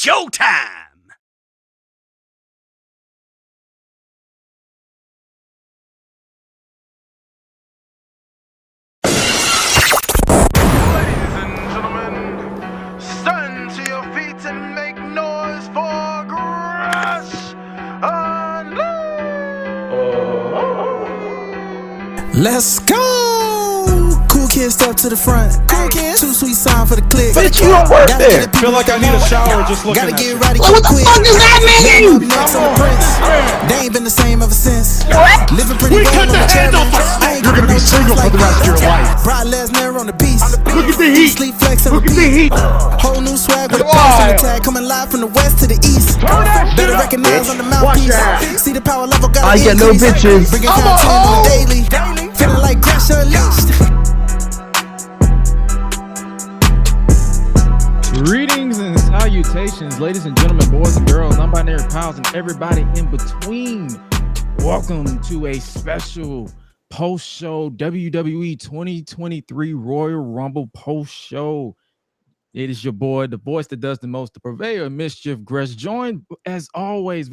showtime! Ladies and gentlemen, stand to your feet and make noise for Gresh Unleashed! Let's go! Cool kids step to the front. Cool kids. Too sweet sound for the click. But you don't work there. Feel like I need a shower just looking Gotta at get you. ready What the quick. fuck does that mean? Next on the prince. They ain't been the same ever since. What? Living pretty We well cut on the the head cherry. off a I ain't You're gonna gonna be single for the rest of your life. Brock Lesnar on the beast. Look at the heat. Sleep flex and Look at the repeat. heat. Whole new swag with a pass on the tag. Coming live from the west to the east. Better recognize on the mouthpiece. See the power level got I get no bitches. Bringing content on the daily. Feeling like Gresh Unleashed. Greetings and salutations, ladies and gentlemen, boys and girls, non-binary pals, and everybody in between. Welcome to a special post-show WWE 2023 Royal Rumble post-show. It is your boy, the voice that does the most, the purveyor of mischief, Gresh, joined as always.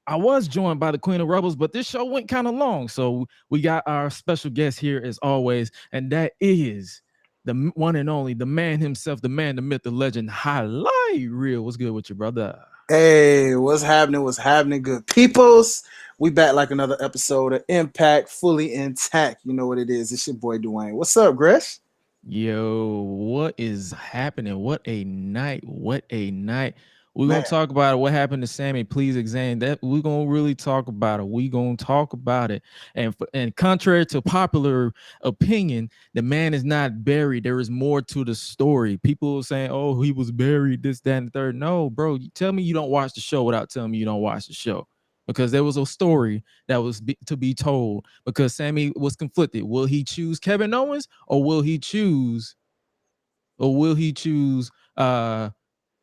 I was joined by the Queen of Rebels, but this show went kind of long, so we got our special guest here as always, and that is the one and only, the man himself, the man, the myth, the legend, Highlight Real. What's good with you, brother? Hey, what's happening? What's happening, good peoples? We back like another episode of Impact, fully intact. You know what it is. It's your boy Dwayne. What's up, Gresh? Yo, what is happening? What a night. What a night. We're Man. going to talk about it. What happened to Sammy? Please examine that. We're going to really talk about it. We're going to talk about it. And contrary to popular opinion, the man is not buried. There is more to the story. People are saying, oh, he was buried, this, that, and the third. No, bro, you tell me you don't watch the show without telling me you don't watch the show. Because there was a story that was to be told. Because Sammy was conflicted. Will he choose Kevin Owens or will he choose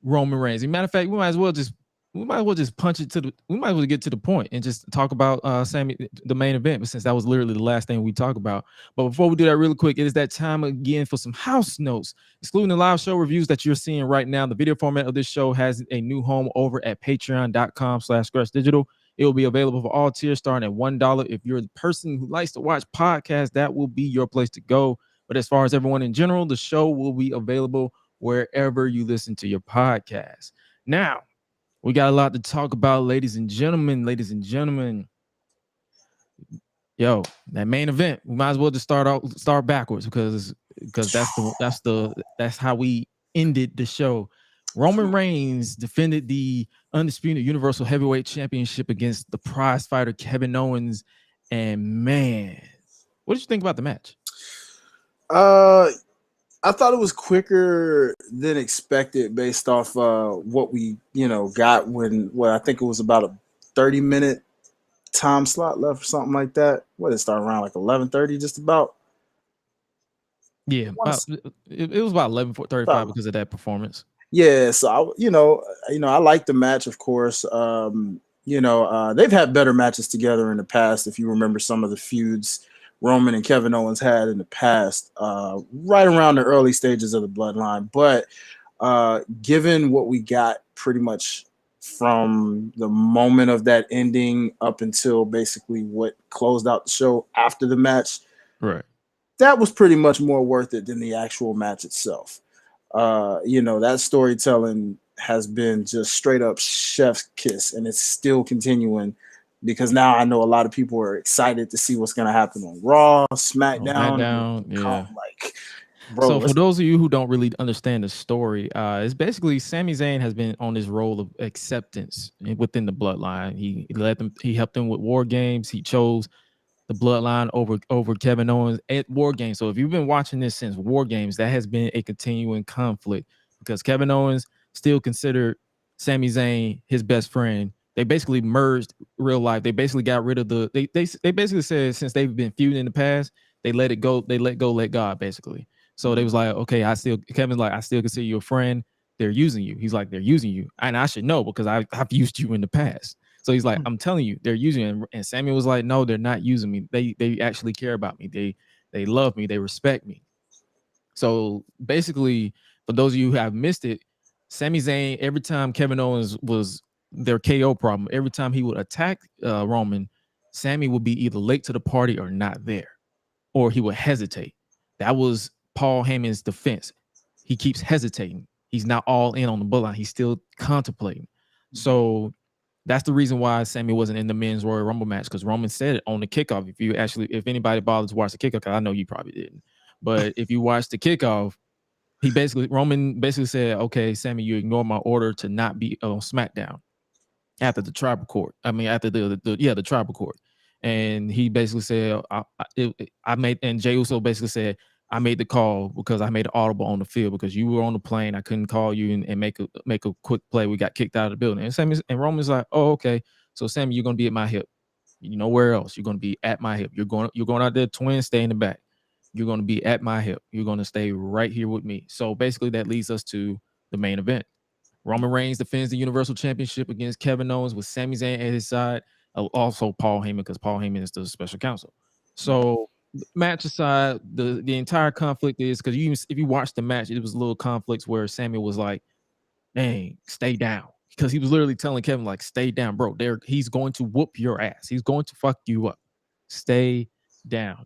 Roman Reigns? As a matter of fact, we might as well just punch it we might as well get to the point and just talk about Sammy, the main event, but since that was literally the last thing we talk about. But before we do that really quick, it is that time again for some house notes, excluding the live show reviews that you're seeing right now. The video format of this show has a new home over at patreon.com/GreshDigital. It will be available for all tiers starting at $1. If you're the person who likes to watch podcasts, that will be your place to go. But as far as everyone in general, the show will be available wherever you listen to your podcast. Now, we got a lot to talk about, ladies and gentlemen. Yo, that main event, we might as well just start backwards because that's how we ended the show. Roman Reigns defended the Undisputed Universal Heavyweight Championship against the prize fighter Kevin Owens. And man, what did you think about the match? I thought it was quicker than expected based off what we, got when I think it was about a 30-minute time slot left or something like that. What did it start around like 11:30 just about? Yeah, it was about 11:35 because of that performance. Yeah, so I like the match, of course. They've had better matches together in the past. If you remember some of the feuds Roman and Kevin Owens had in the past, right around the early stages of the bloodline. But given what we got pretty much from the moment of that ending up until basically what closed out the show after the match, right, that was pretty much more worth it than the actual match itself. That storytelling has been just straight up chef's kiss, and it's still continuing because now I know a lot of people are excited to see what's going to happen on Raw, SmackDown. Yeah. Bro, so for those of you who don't really understand the story, it's basically Sami Zayn has been on this role of acceptance within the bloodline. He helped them with War Games. He chose the bloodline over Kevin Owens at War Games. So if you've been watching this since War Games, that has been a continuing conflict because Kevin Owens still considered Sami Zayn his best friend. They basically merged real life. They basically got rid of they basically said since they've been feuding in the past, they let it go. They let God basically. So they was like, okay, Kevin's like, I still consider you a friend. They're using you. He's like, they're using you. And I should know because I've used you in the past. So he's like, I'm telling you, they're using you. And Samuel was like, no, they're not using me. They actually care about me. They love me. They respect me. So basically, for those of you who have missed it, Sami Zayn, every time Kevin Owens was their KO problem, every time he would attack Roman, Sami would be either late to the party or not there, or he would hesitate. That was Paul Heyman's defense. He keeps hesitating. He's not all in on the bloodline. He's still contemplating. So that's the reason why Sami wasn't in the men's Royal Rumble match, because Roman said it on the kickoff. If anybody bothers to watch the kickoff, because I know you probably didn't, but if you watch the kickoff, Roman basically said, "Okay, Sami, you ignore my order to not be on SmackDown after the tribal court. I mean, after the tribal court." And he basically said, and Jey Uso basically said, "I made the call because I made an audible on the field because you were on the plane. I couldn't call you and make a quick play. We got kicked out of the building." And Roman's like, "Oh, okay. So Sami, you're gonna be at my hip. You know where else? You're gonna be at my hip. You're going out there, twin, stay in the back. You're going to be at my hip. You're going to stay right here with me." So basically that leads us to the main event. Roman Reigns defends the Universal Championship against Kevin Owens with Sami Zayn at his side. Also Paul Heyman, because Paul Heyman is the special counsel. So match aside, the entire conflict is, because if you watch the match, it was little conflicts where Sami was like, "Dang, stay down." Because he was literally telling Kevin, like, "Stay down, bro. He's going to whoop your ass. He's going to fuck you up. Stay down."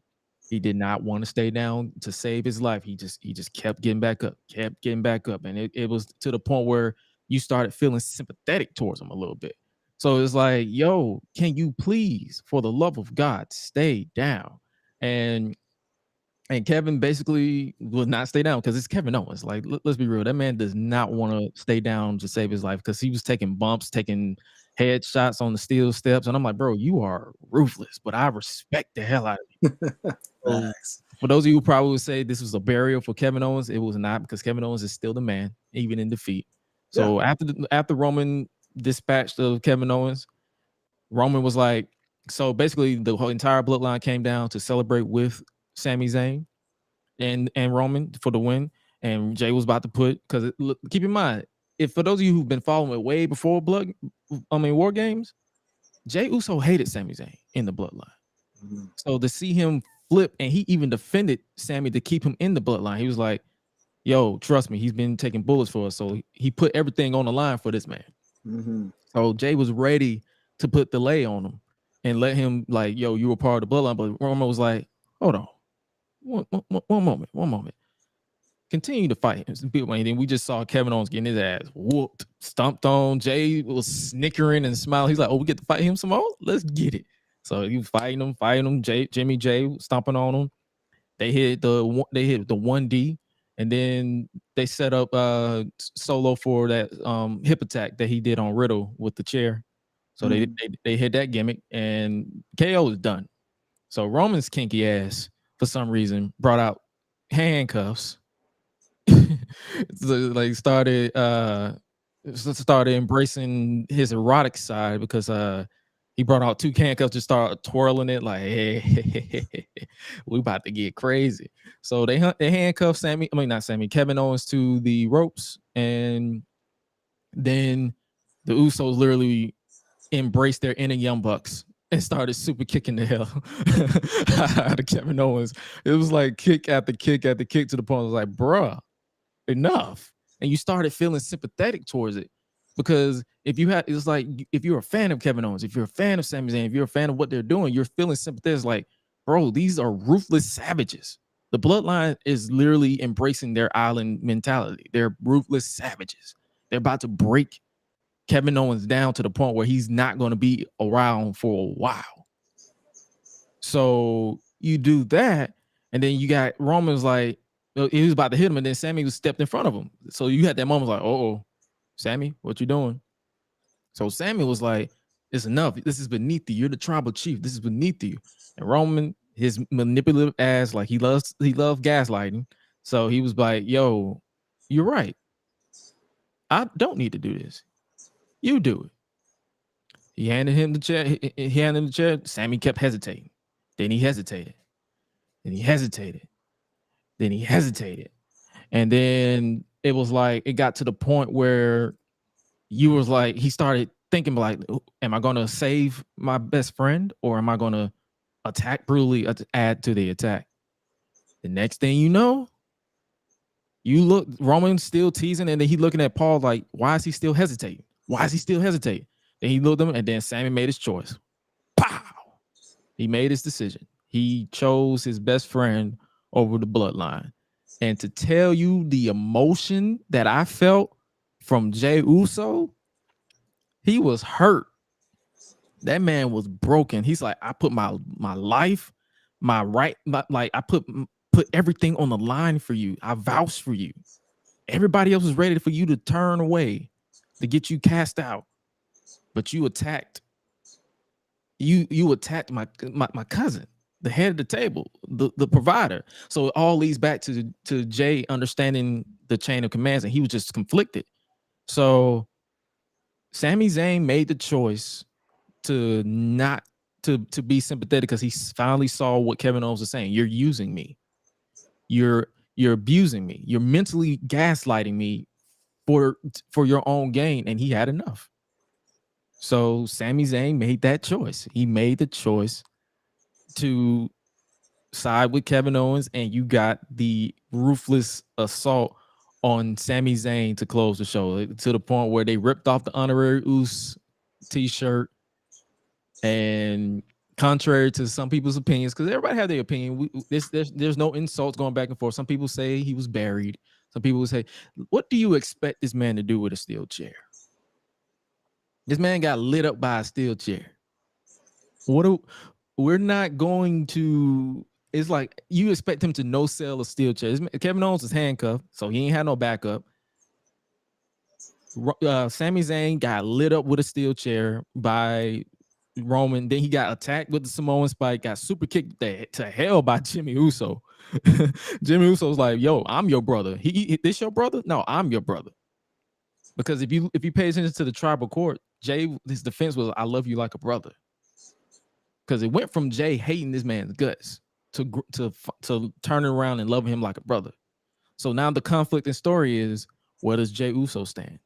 He did not want to stay down to save his life. He just kept getting back up, and it was to the point where you started feeling sympathetic towards him a little bit. So it's like, yo, can you please, for the love of God, stay down? And Kevin basically would not stay down because it's Kevin Owens. Like, let's be real, that man does not want to stay down to save his life, because he was taking bumps, taking headshots on the steel steps, and I'm like, bro, you are ruthless, but I respect the hell out of you. So, for those of you who probably would say this was a burial for Kevin Owens, it was not, because Kevin Owens is still the man, even in defeat. So after Roman dispatched of Kevin Owens, Roman was like, so basically the whole entire bloodline came down to celebrate with Sami Zayn and Roman for the win. And Jey was about to because keep in mind, if for those of you who've been following it way before War Games, Jey Uso hated Sami Zayn in the bloodline. Mm-hmm. So to see him flip, and he even defended Sami to keep him in the bloodline. He was like, "Yo, trust me, he's been taking bullets for us." So he put everything on the line for this man. Mm-hmm. So Jey was ready to put the lay on him and let him, like, "Yo, you were part of the bloodline." But Roman was like, "Hold on, one moment. Continue to fight him." And then we just saw Kevin Owens getting his ass whooped, stomped on. Jey was snickering and smiling. He's like, "Oh, we get to fight him some more? Let's get it." So he was fighting him. Jimmy Jey stomping on him. They hit the 1D, and then they set up Solo for that hip attack that he did on Riddle with the chair. So they hit that gimmick, and KO is done. So Roman's kinky ass, for some reason, brought out handcuffs. So, like, started embracing his erotic side, because he brought out 2 handcuffs, just started twirling it like, "Hey, we about to get crazy." So they handcuffed Kevin Owens to the ropes, and then the Usos literally embraced their inner Young Bucks and started super kicking the hell out of Kevin Owens. It was like kick after kick after kick, to the point I was like, bruh, enough. And you started feeling sympathetic towards it, because if you're a fan of Kevin Owens, if you're a fan of Sami Zayn, if you're a fan of what they're doing, you're feeling sympathetic. It's like, bro, these are ruthless savages. The bloodline is literally embracing their island mentality. They're ruthless savages. They're about to break Kevin Owens down to the point where he's not going to be around for a while. So you do that, and then you got Roman's like, he was about to hit him, and then Sami was stepped in front of him. So you had that moment like, "Oh, Sami, what you doing?" So Sami was like, "It's enough. This is beneath you. You're the tribal chief. This is beneath you." And Roman, his manipulative ass, like, he loves gaslighting. So he was like, "Yo, you're right. I don't need to do this. You do it." He handed him the chair. He handed him the chair. Sami kept hesitating. Then he hesitated. Then he hesitated. Then he hesitated. And then it was like, it got to the point where he started thinking, like, am I going to save my best friend, or am I going to attack brutally, add to the attack? The next thing you know, You look, Roman's still teasing, and then he looking at Paul like, why is he still hesitating? Why is he still hesitating? Then he looked at him, and then Sammy made his choice. Pow! He made his decision. He chose his best friend over the bloodline. And to tell you the emotion that I felt from Jey Uso, he was hurt. That man was broken. He's like, I put my life, I put everything on the line for you. I vouch for you. Everybody else was ready for you to turn away, to get you cast out. But you attacked. You attacked my cousin, the head of the table, the provider. So it all leads back to Jay understanding the chain of commands, and he was just conflicted. So Sami Zayn made the choice to not to be sympathetic because he finally saw what Kevin Owens was saying. You're using me. You're abusing me. You're mentally gaslighting me for your own gain, and he had enough. So Sami Zayn made that choice. He made the choice to side with Kevin Owens, and you got the ruthless assault on Sami Zayn to close the show, to the point where they ripped off the Honorary Uce t-shirt. And contrary to some people's opinions, because everybody have their opinion, there's no insults going back and forth. Some people say he was buried. Some people say, what do you expect this man to do with a steel chair? This man got lit up by a steel chair. We're not going to. It's like you expect him to no sell a steel chair. Kevin Owens is handcuffed, so he ain't had no backup. Sami Zayn got lit up with a steel chair by Roman. Then he got attacked with the Samoan spike, got super kicked to hell by Jimmy Uso. Jimmy Uso's like, yo, I'm your brother. This your brother? No, I'm your brother. Because if you pay attention to the tribal court, Jay, his defense was, I love you like a brother. Because it went from Jay hating this man's guts to turning around and loving him like a brother. So now the conflicting story is, where does Jey Uso stand?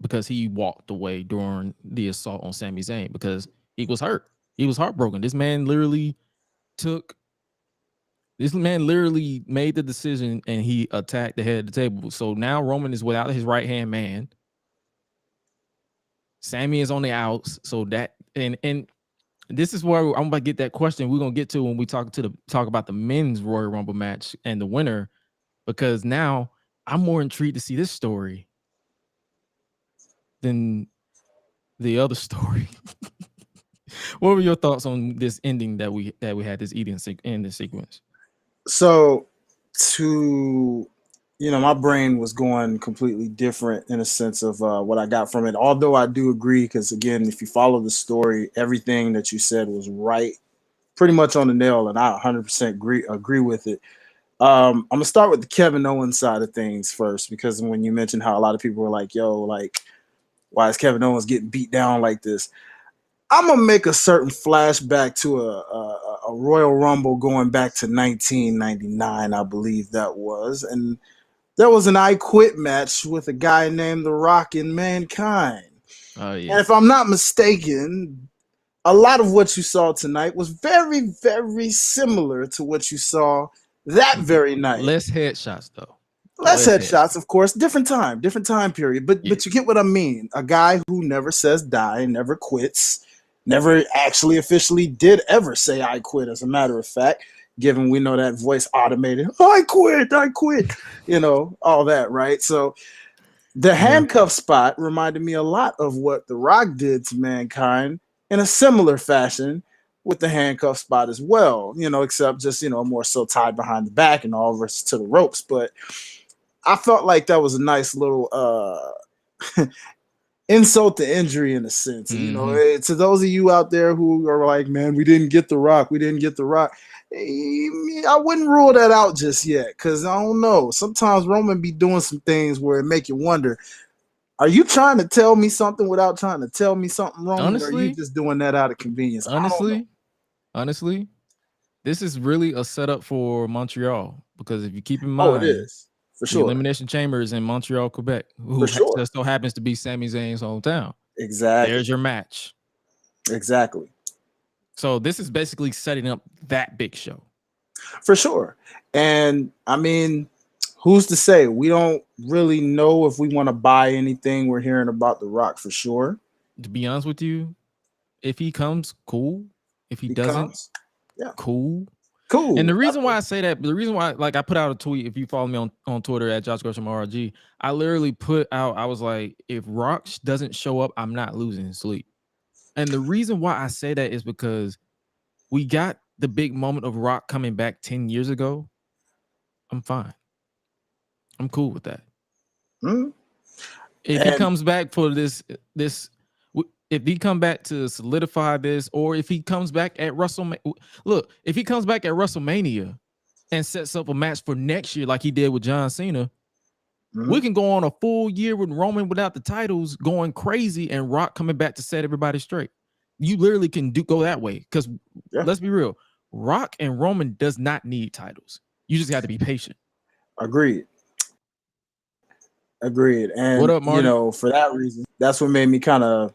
Because he walked away during the assault on Sami Zayn because he was hurt. He was heartbroken. This man literally made the decision and he attacked the head of the table. So now Roman is without his right-hand man. Sami is on the outs. So that and this is where I'm about to get that question we're gonna get to when we talk about the men's Royal Rumble match and the winner, because now I'm more intrigued to see this story than the other story. What were your thoughts on this ending that we had, this ending sequence? So my brain was going completely different in a sense of what I got from it. Although I do agree, because again, if you follow the story, everything that you said was right, pretty much on the nail, and I 100% agree with it. I'm gonna start with the Kevin Owens side of things first, because when you mentioned how a lot of people were like, yo, like, why is Kevin Owens getting beat down like this? I'm gonna make a certain flashback to a Royal Rumble going back to 1999, I believe that was, and there was an I Quit match with a guy named The Rock and Mankind. Oh yeah. And if I'm not mistaken, a lot of what you saw tonight was very, very similar to what you saw that very night. Less headshots though. Less headshots, of course. Different time period. But you get what I mean. A guy who never says die, never quits, never actually officially did ever say I quit, as a matter of fact, given we know that voice automated, I quit, all that, right? So the handcuff spot reminded me a lot of what The Rock did to Mankind in a similar fashion with the handcuff spot as well, except just, more so tied behind the back and all versus to the ropes. But I felt like that was a nice little insult to injury in a sense. To those of you out there who are like, man, we didn't get The Rock. I wouldn't rule that out just yet, because I don't know. Sometimes Roman be doing some things where it make you wonder, are you trying to tell me something without trying to tell me something wrong? Honestly, or are you just doing that out of convenience? Honestly, this is really a setup for Montreal, because if you keep in mind, it is. For sure. The Elimination Chamber is in Montreal, Quebec, who just so happens to be Sami Zayn's hometown. Exactly. There's your match. Exactly. So this is basically setting up that big show. For sure. And I mean, who's to say? We don't really know if we want to buy anything we're hearing about The Rock for sure. To be honest with you, if he comes, cool. If he He doesn't, comes. Yeah. cool. Cool. And the reason why I say that, the reason why, like, I put out a tweet, if you follow me on Twitter at Josh Gresham RG, I literally put out, I was like, if Rock doesn't show up, I'm not losing sleep. And the reason why I say that is because we got the big moment of Rock coming back 10 years ago. I'm fine. I'm cool with that. Mm-hmm. If he comes back for this, if he come back to solidify this, or if he comes back at WrestleMania, look, if he comes back at WrestleMania and sets up a match for next year like he did with John Cena, we can go on a full year with Roman without the titles going crazy and Rock coming back to set everybody straight. You literally can go that way because let's be real, Rock and Roman does not need titles. You just got to be patient. Agreed. And what up, Marty? You know, for that reason, that's what made me kind of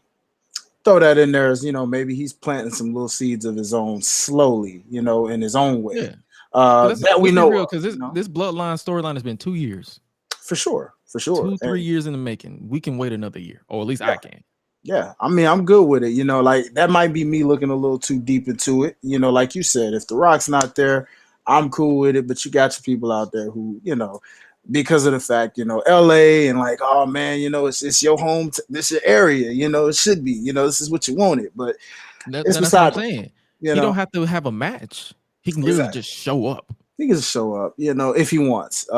throw that in there as, you know, maybe he's planting some little seeds of his own slowly, you know, in his own way. Yeah. That we know because this bloodline storyline has been 2 years. For sure. 2-3 years in the making. We can wait another year, or at least I can. Yeah, I mean, I'm good with it. You know, like that might be me looking a little too deep into it. You know, like you said, if The Rock's not there, I'm cool with it. But you got your people out there who, you know, because of the fact, you know, LA and like, oh man, you know, it's your home, this your area, you know, it should be, you know, this is what you wanted. But that's what I'm saying. You don't have to have a match. He can literally just show up. He can just show up, you know, if he wants.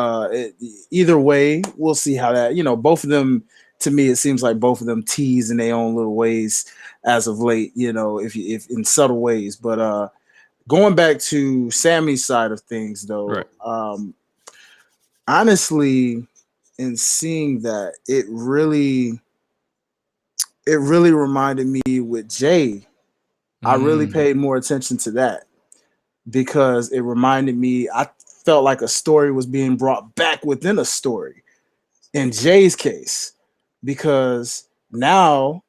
Either way, we'll see how that, you know, both of them, to me, it seems like both of them tease in their own little ways as of late, you know, if in subtle ways. But going back to Sammy's side of things, though, honestly, in seeing that, it really reminded me with Jay. I really paid more attention to that because it reminded me, I felt like a story was being brought back within a story in Jay's case, because now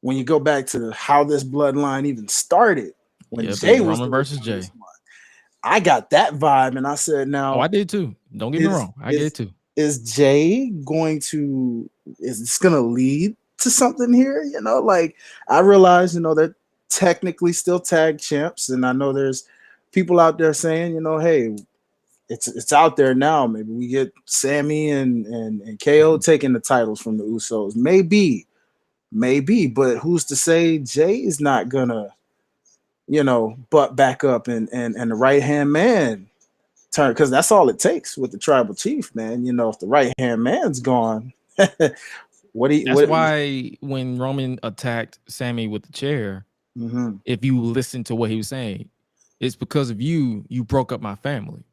when you go back to how this bloodline even started, when Jay was Roman versus Jay, I got that vibe, and I said, now, I did too. Don't get me wrong, I did too. Is Jay is this going to lead to something here? You know, like I realize, you know, they're technically still tag champs, and I know there's people out there saying, you know, hey, it's out there now. Maybe we get Sammy and KO taking the titles from the Usos. Maybe, but who's to say Jay is not gonna, you know, butt back up and the right hand man turn, because that's all it takes with the tribal chief, man. You know, if the right hand man's gone, that's why when Roman attacked Sammy with the chair, if you listen to what he was saying, it's because of you broke up my family.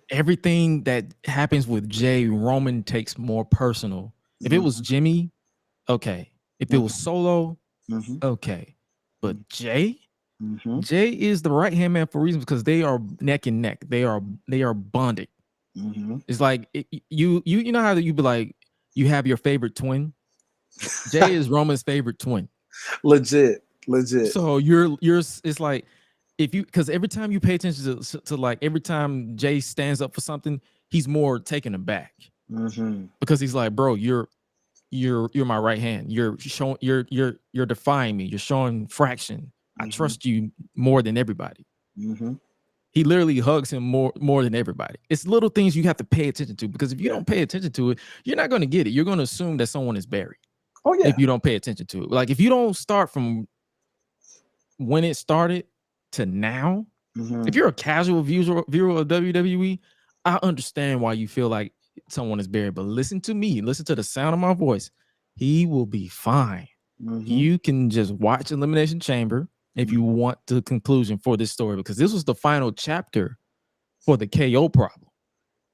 Everything that happens with Jay, Roman takes more personal. If it was Jimmy, okay. If it was Solo, okay. But Jay is the right hand man for reasons, because they are neck and neck. They are bonded. It's like you know how you be like, you have your favorite twin. Jay is Roman's favorite twin. Legit. So you're it's like, because every time you pay attention to like every time Jay stands up for something, he's more taken aback because he's like, bro, you're my right hand. You're showing you're defying me. You're showing fraction. I trust you more than everybody. He literally hugs him more than everybody. It's little things you have to pay attention to, because if you don't pay attention to it, you're not going to get it. You're going to assume that someone is buried. Oh yeah. If you don't pay attention to it, like if you don't start from when it started to now, if you're a casual viewer of WWE, I understand why you feel like someone is buried. But listen to me, listen to the sound of my voice. He will be fine. You can just watch Elimination Chamber if you want the conclusion for this story, because this was the final chapter for the KO problem.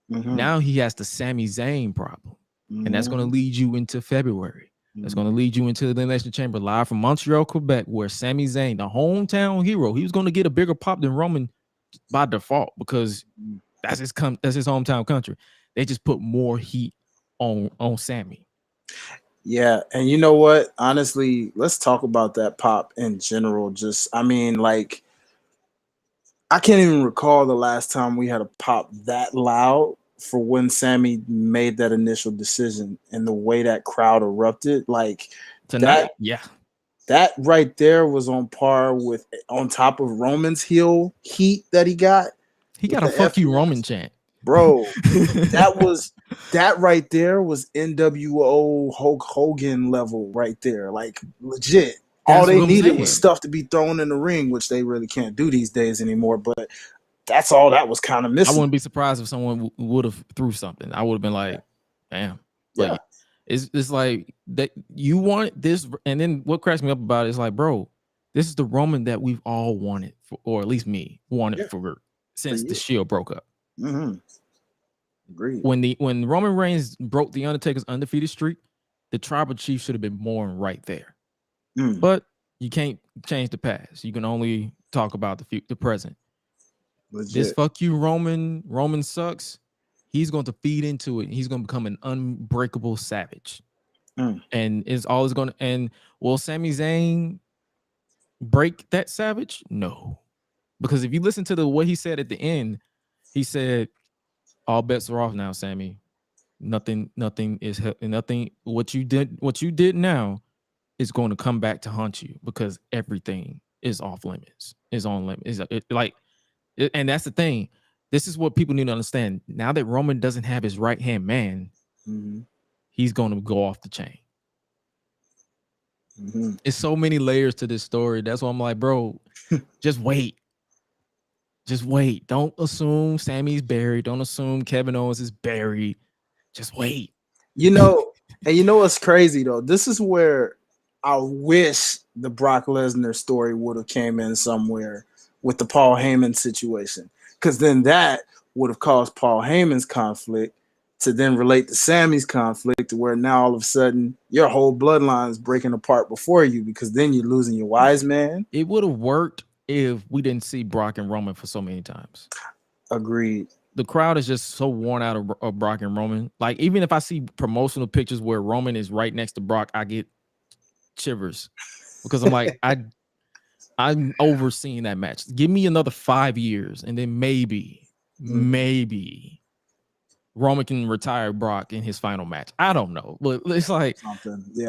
Now he has the Sami Zayn problem, and that's going to lead you into February. That's going to lead you into the Elimination Chamber live from Montreal, Quebec, where Sami Zayn, the hometown hero, he was going to get a bigger pop than Roman by default, because that's his hometown country. They just put more heat on Sami. Yeah, and you know what? Honestly, let's talk about that pop in general. I mean, like, I can't even recall the last time we had a pop that loud for when Sammy made that initial decision and the way that crowd erupted, like Tonight, yeah. That right there was on par with, on top of Roman's heel heat that he got. He got a fuck you Roman chant. Bro, that right there was NWO Hulk Hogan level right there. Like legit. All they needed was stuff to be thrown in the ring, which they really can't do these days anymore. But that's all that was kind of missing. I wouldn't be surprised if someone would have threw something. I would have been like, damn. Yeah. Like, it's like that you want this, and then what cracks me up about it is like, bro, this is the Roman that we've all wanted, or at least me wanted since the Shield broke up. Mm-hmm. Agreed. When Roman Reigns broke the Undertaker's undefeated streak, the Tribal Chief should have been born right there. But you can't change the past. You can only talk about the present. Legit. This fuck you Roman sucks. He's going to feed into it. He's going to become an unbreakable savage. And is always going to, and will Sami Zayn break that savage? No. Because if you listen to what he said at the end, he said, all bets are off now, Sammy. Nothing is nothing. What you did now is going to come back to haunt you because everything is off limits, is on limits. And that's the thing. This is what people need to understand. Now that Roman doesn't have his right hand man, he's going to go off the chain. It's so many layers to this story. That's why I'm like, bro, just wait. Just wait. Don't assume Sammy's buried. Don't assume Kevin Owens is buried. Just wait. And you know what's crazy though? This is where I wish the Brock Lesnar story would have came in somewhere with the Paul Heyman situation. Because then that would have caused Paul Heyman's conflict to then relate to Sammy's conflict, to where now all of a sudden your whole bloodline is breaking apart before you, because then you're losing your wise man. It would have worked if we didn't see Brock and Roman for so many times. Agreed. The crowd is just so worn out of Brock and Roman. Like, even if I see promotional pictures where Roman is right next to Brock, I get shivers because I'm like, I'm overseeing that match. Give me another 5 years, and then maybe Roman can retire Brock in his final match. I don't know, but it's like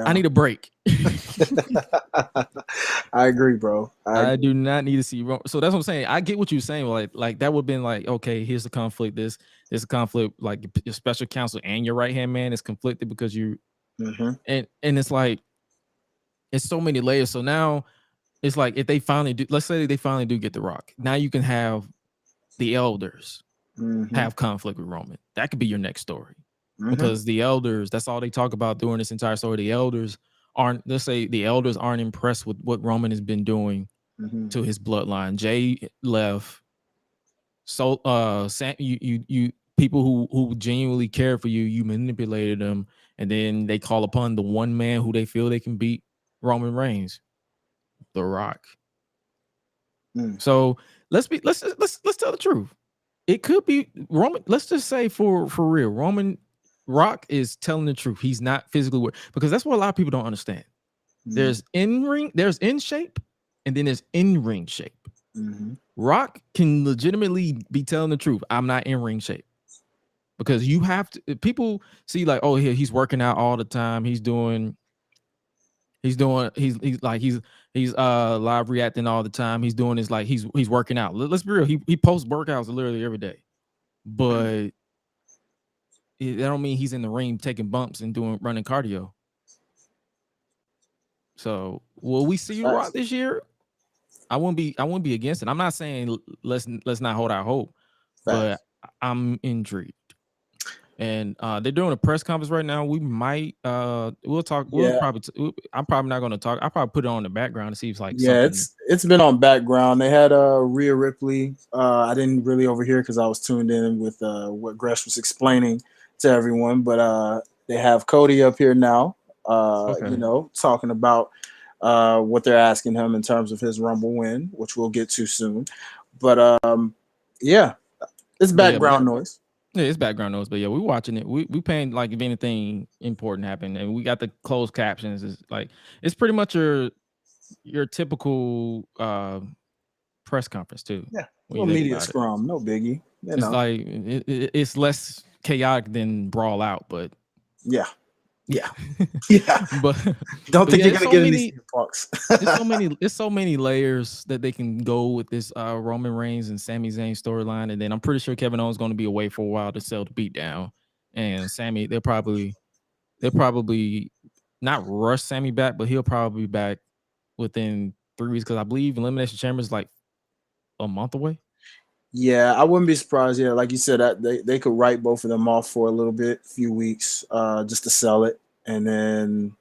I need a break. I agree, bro. I do not need to see Roman. So that's what I'm saying. I get what you're saying. Like that would have been like, okay, here's the conflict. This is a conflict. Like your special counsel and your right hand man is conflicted because you, and it's like it's so many layers. So now it's like if they finally do, let's say they finally do get the Rock. Now you can have the elders have conflict with Roman. That could be your next story because the elders, that's all they talk about during this entire story. The elders aren't, let's say the elders aren't impressed with what Roman has been doing to his bloodline. Jay left. So you people who genuinely care for you, you manipulated them, and then they call upon the one man who they feel they can beat Roman Reigns, The Rock. So let's tell the truth. It could be Roman. Let's just say for real, Roman Rock is telling the truth. He's not physically because that's what a lot of people don't understand. There's in shape, and then there's in ring shape. Rock can legitimately be telling the truth. I'm not in ring shape because you have to. People see like, oh, he's working out all the time. He's live reacting all the time. He's doing this like he's working out. Let's be real. He posts workouts literally every day, but that don't mean he's in the ring taking bumps and running cardio. So will we see Rock this year? I wouldn't be against it. I'm not saying let's not hold our hope, but I'm intrigued. And they're doing a press conference right now. We might we'll talk. I'm probably not going to talk. I'll probably put it on the background to see if like it's been on background. They had Rhea Ripley. I didn't really overhear because I was tuned in with what Gresh was explaining to everyone. But they have Cody up here now. Talking about what they're asking him in terms of his Rumble win, which we'll get to soon. But it's background noise. Yeah, it's background noise, but yeah, we're watching it. We paying like if anything important happened, and we got the closed captions. It's like it's pretty much your typical press conference too. Yeah, little media scrum, no biggie. It's like it's less chaotic than Brawl Out, but yeah. but Don't think you're gonna get many, any pucks. it's so many layers that they can go with this Roman Reigns and Sami Zayn storyline, and then I'm pretty sure Kevin Owens is going to be away for a while to sell the beat down, and Sami they'll probably not rush Sami back, but he'll probably be back within 3 weeks because I believe Elimination Chamber is like a month away. Yeah, I wouldn't be surprised. Yeah, like you said, that they could write both of them off for a little bit, few weeks, just to sell it, and then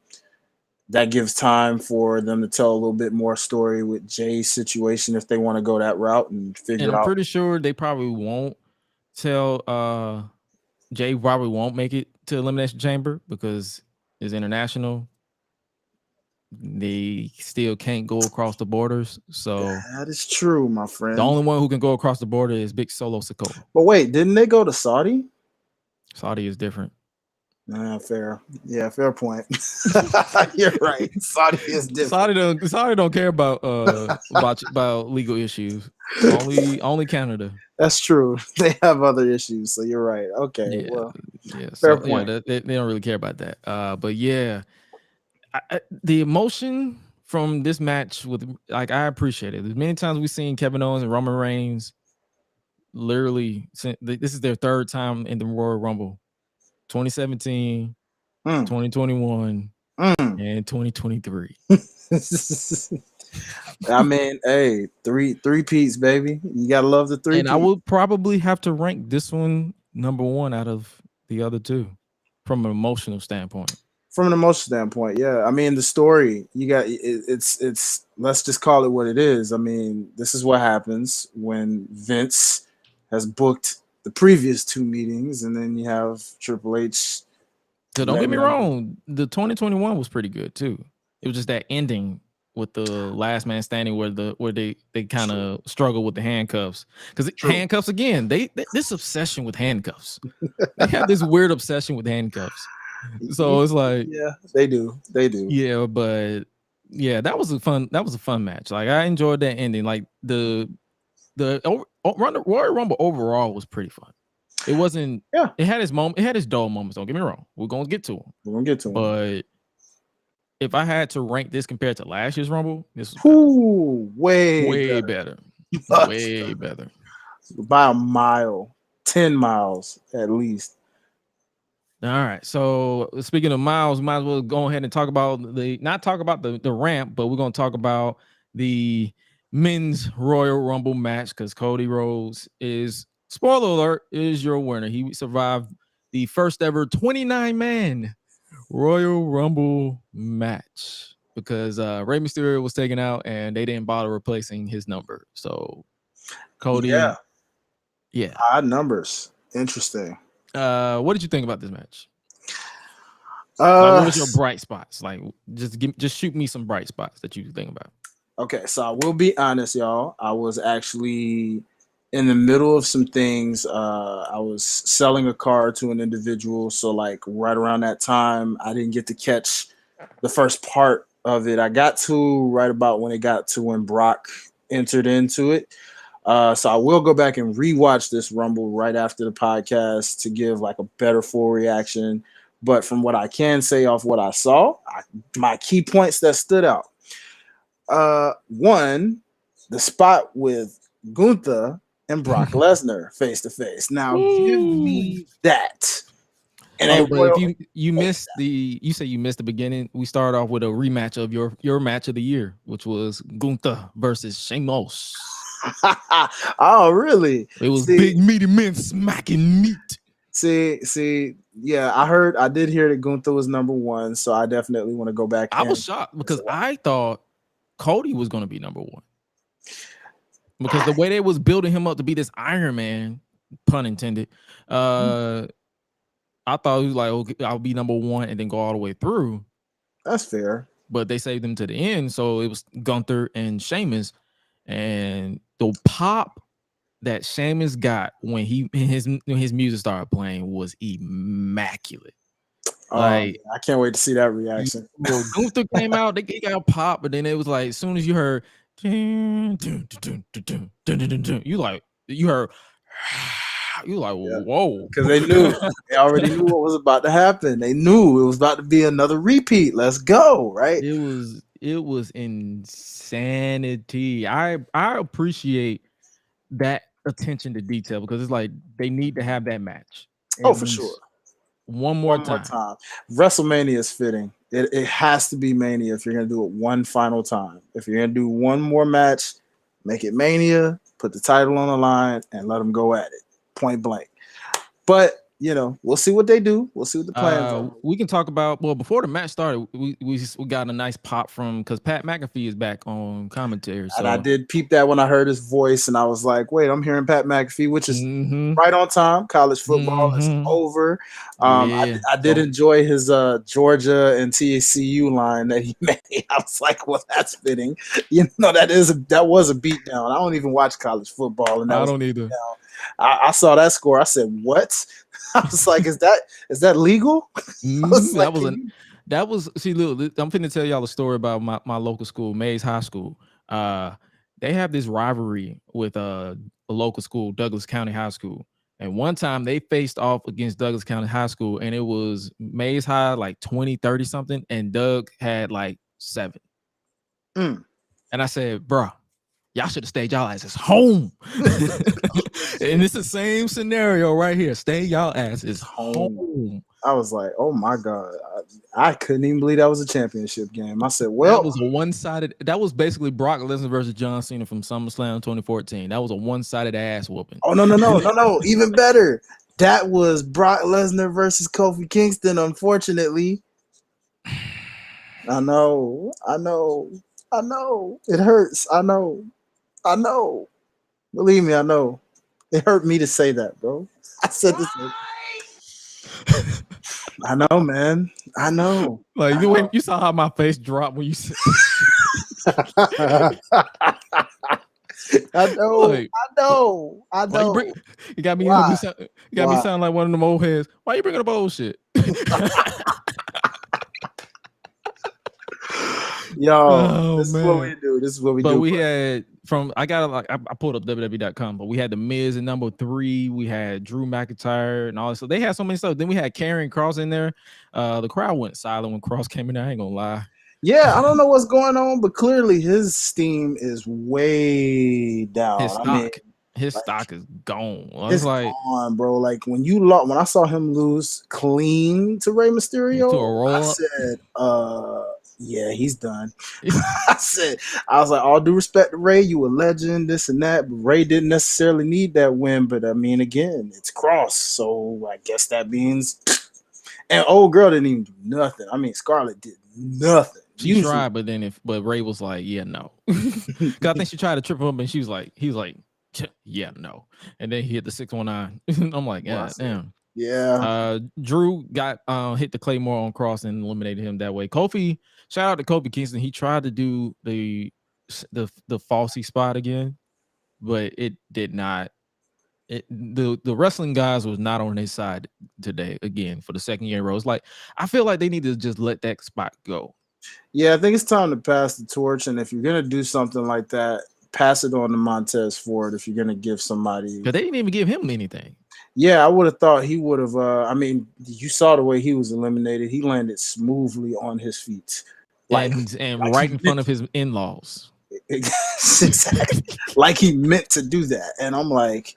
that gives time for them to tell a little bit more story with Jay's situation if they want to go that route and figure And I'm out. pretty sure they probably won't tell Jay probably won't make it to Elimination Chamber because it's international. They still can't go across the borders. So That is true, my friend. the only one who can go across the border is Big Solo Sikoa. But wait, didn't they go to Saudi? Saudi is different. Fair. Yeah, fair point. You're right. Saudi is different. Saudi don't care about legal issues. Only Canada. That's true. They have other issues, so you're right. Okay. Well, fair point. Yeah, they don't really care about that. But yeah, the emotion from this match I appreciate it. As many times we've seen Kevin Owens and Roman Reigns literally this is their third time in the Royal Rumble. 2017, 2021, and 2023. I mean, hey, three peats, baby. You gotta love the three. And I would probably have to rank this one number one out of the other two from an emotional standpoint. From an emotional standpoint, yeah. I mean, the story you got it's let's just call it what it is. I mean, this is what happens when Vince has booked the previous two meetings, and then you have Triple H. So don't get me wrong, the 2021 was pretty good too. It was just that ending with the last man standing where they kind of struggle with the handcuffs. Because handcuffs again, they this obsession with handcuffs. They have this weird obsession with handcuffs. So it's like, yeah, they do. Yeah, but yeah, that was a fun match. Like I enjoyed that ending. Like the Royal Rumble overall was pretty fun. It wasn't. Yeah. It had its moment. It had its dull moments. Don't get me wrong. We're gonna get to them. But if I had to rank this compared to last year's Rumble, this was way better. Way better. By a mile, 10 miles at least. All right. So speaking of miles, we might as well go ahead and talk about not talk about the ramp, but we're gonna talk about the men's Royal Rumble match because Cody Rhodes is, spoiler alert, is your winner. He survived the first ever 29-man Royal Rumble match because Rey Mysterio was taken out and they didn't bother replacing his number. So Cody, yeah, odd numbers. Interesting. What did you think about this match? What was your bright spots? Like, just shoot me some bright spots that you think about. Okay, so I will be honest, y'all. I was actually in the middle of some things. I was selling a car to an individual, so like right around that time, I didn't get to catch the first part of it. I got to right about when it got to when Brock entered into it. So I will go back and rewatch this Rumble right after the podcast to give like a better full reaction. But from what I can say off what I saw, my key points that stood out. One, the spot with Gunther and Brock Lesnar face to face. Now give me that. And but if you missed you say you missed the beginning. We started off with a rematch of your match of the year, which was Gunther versus Sheamus. Oh, really? It was big meaty men smacking meat. See, yeah, I did hear that Gunther was number one, so I definitely want to go back. I was shocked because I thought Cody was going to be number one because the way they was building him up to be this Iron Man, pun intended. I thought he was like, okay, I'll be number one and then go all the way through. That's fair. But they saved him to the end, so it was Gunther and Sheamus, and the pop that Sheamus got when his music started playing was immaculate. Like, I can't wait to see that reaction. Gunther came out, they got pop, but then it was like as soon as you heard, you heard You like, whoa, because they knew they already knew what was about to happen. They knew it was about to be another repeat. Let's go, right? It was insanity. I appreciate that attention to detail because it's like they need to have that match. Oh, for sure. One more One time. more time. WrestleMania is fitting. It has to be Mania if you're gonna do it one final time. If you're gonna do one more match, make it Mania, put the title on the line, and let them go at it. Point blank. But you know, we'll see what they do. We'll see what the plans are. We can talk about before the match started. We got a nice pop from because Pat McAfee is back on commentary. So. And I did peep that when I heard his voice, and I was like, "Wait, I'm hearing Pat McAfee," which is right on time. College football is over. I did enjoy his Georgia and TCU line that he made. I was like, "Well, that's fitting." You know, that was a beatdown. I don't even watch college football, and I don't either. I saw that score. I said, "What?" I was like, "Is that legal?" That was see, look, I'm finna tell y'all a story about my local school, Mays High School. They have this rivalry with a local school, Douglas County High School. And one time they faced off against Douglas County High School, and it was Mays High like 20, 30 something, and Doug had like 7. And I said, bro, y'all should have stayed y'all asses home. And it's the same scenario right here. Stay y'all asses home. I was like, oh my God. I couldn't even believe that was a championship game. I said, well, that was a one-sided. That was basically Brock Lesnar versus John Cena from SummerSlam 2014. That was a one-sided ass whooping. Oh, no. Even better. That was Brock Lesnar versus Kofi Kingston, unfortunately. I know. It hurts. I know. Believe me, I know. It hurt me to say that, bro. I said this. I know, man. I know. Like the way you saw how my face dropped when you said. I know. Like, I know. You got me. You got me sound like one of them old heads. Why you bringing up old shit? Yo, this is what we do. But we had I pulled up WWE.com, but we had the Miz in number 3. We had Drew McIntyre and all this. So they had so many stuff. Then we had Karrion Kross in there. The crowd went silent when Kross came in there. I ain't gonna lie. Yeah, I don't know what's going on, but clearly his steam is way down. His stock is gone. It's like gone, bro. Like when I saw him lose clean to Rey Mysterio, I said, yeah, he's done. I was like, all due respect to Ray, you a legend, this and that. But Ray didn't necessarily need that win. But I mean, again, it's Kross. So I guess that means. And old girl didn't even do nothing. I mean, Scarlett did nothing. She tried, but Ray was like, yeah, no. Because I think she tried to trip him up, and he was like, yeah, no. And then he hit the 619. I'm like, yeah, damn. Yeah. Drew got hit the Claymore on Kross and eliminated him that way. Kofi, shout out to Kofi Kingston. He tried to do the falsy spot again, but it did not. The wrestling guys was not on his side today again for the second year in a row. It's like I feel like they need to just let that spot go. Yeah, I think it's time to pass the torch. And if you're gonna do something like that, pass it on to Montez Ford. If you're gonna give somebody, because they didn't even give him anything. Yeah, I would have thought he would have. I mean, you saw the way he was eliminated. He landed smoothly on his feet, like right in front of his in-laws. Exactly, like he meant to do that. And I'm like,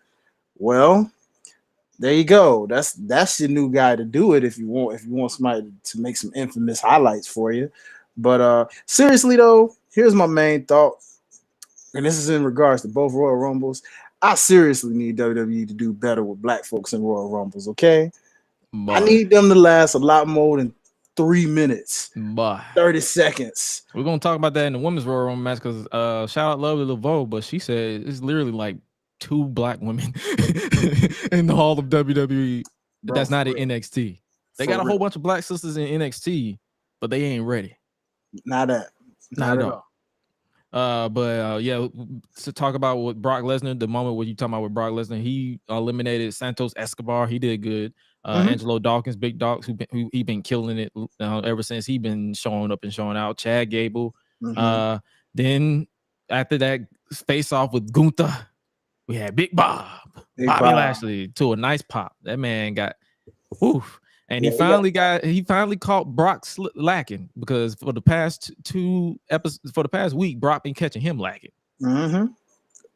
well, there you go. That's your new guy to do it if you want somebody to make some infamous highlights for you. But seriously though, here's my main thought, and this is in regards to both Royal Rumbles. I seriously need WWE to do better with black folks in Royal Rumbles, okay? I need them to last a lot more than 3 minutes, 30 seconds. We're going to talk about that in the women's Royal Rumble match because shout out Lovely Laveau, but she said it's literally like 2 black women in the hall of WWE. Bro, that's not in NXT. They got a whole bunch of black sisters in NXT, but they ain't ready. Not at all. Yeah, to talk about with Brock Lesnar, the moment where you talking about with Brock Lesnar, he eliminated Santos Escobar. He did good. Angelo Dawkins, Big Dogs, who he been killing it ever since he been showing up and showing out. Chad Gable. Then after that face off with Gunther, We had Big Bob, Big Bobby Bob. Lashley to a nice pop. That man got, oof. And Yeah, he finally caught Brock lacking because for the past two episodes, for the past week, Brock been catching him lacking. Mm-hmm.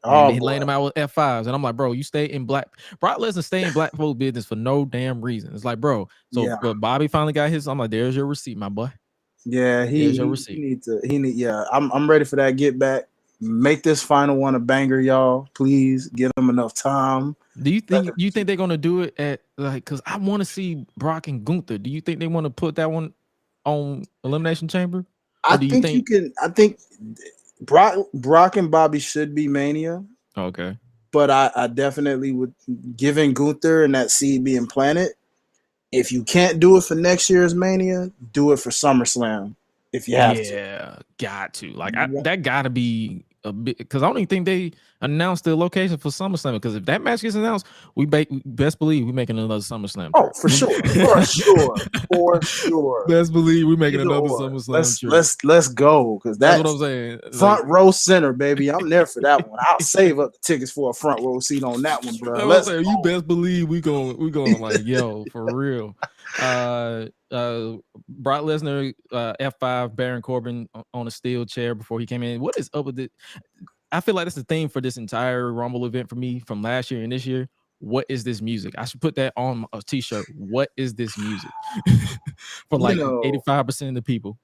And he laying him out with F5s. And I'm like, bro, you stay in Brock Lesnar stay in black folk business for no damn reason. It's like, bro. So but Bobby finally got his. I'm like, there's your receipt, my boy. Yeah, he yeah. I'm ready for that get back. Make this final one a banger, y'all. Please give them enough time. Do you think they're gonna do it at like? Because I want to see Brock and Gunther. Do you think they want to put that one on Elimination Chamber? I think you can. I think Brock and Bobby should be Mania. Okay, but I definitely would, given Gunther and that seed being planted. If you can't do it for next year's Mania, do it for SummerSlam. If you have to. Yeah, got to. Like that got to be a bit, because I don't even think they announced the location for SummerSlam. Because if that match gets announced, we best believe we're making another SummerSlam. Oh, for sure, for sure. Best believe we're making another SummerSlam. Let's go, because that's what I'm saying. Front row center, baby. I'm there for that one. I'll save up the tickets for a front row seat on that one, bro. You best believe we going like, yo, for real. Brock Lesnar, F5, Baron Corbin on a steel chair before he came in. What is up with it? I feel like that's the theme for this entire Rumble event for me from last year and this year. What is this music? I should put that on a t-shirt. What is this music? For like 85% of the people.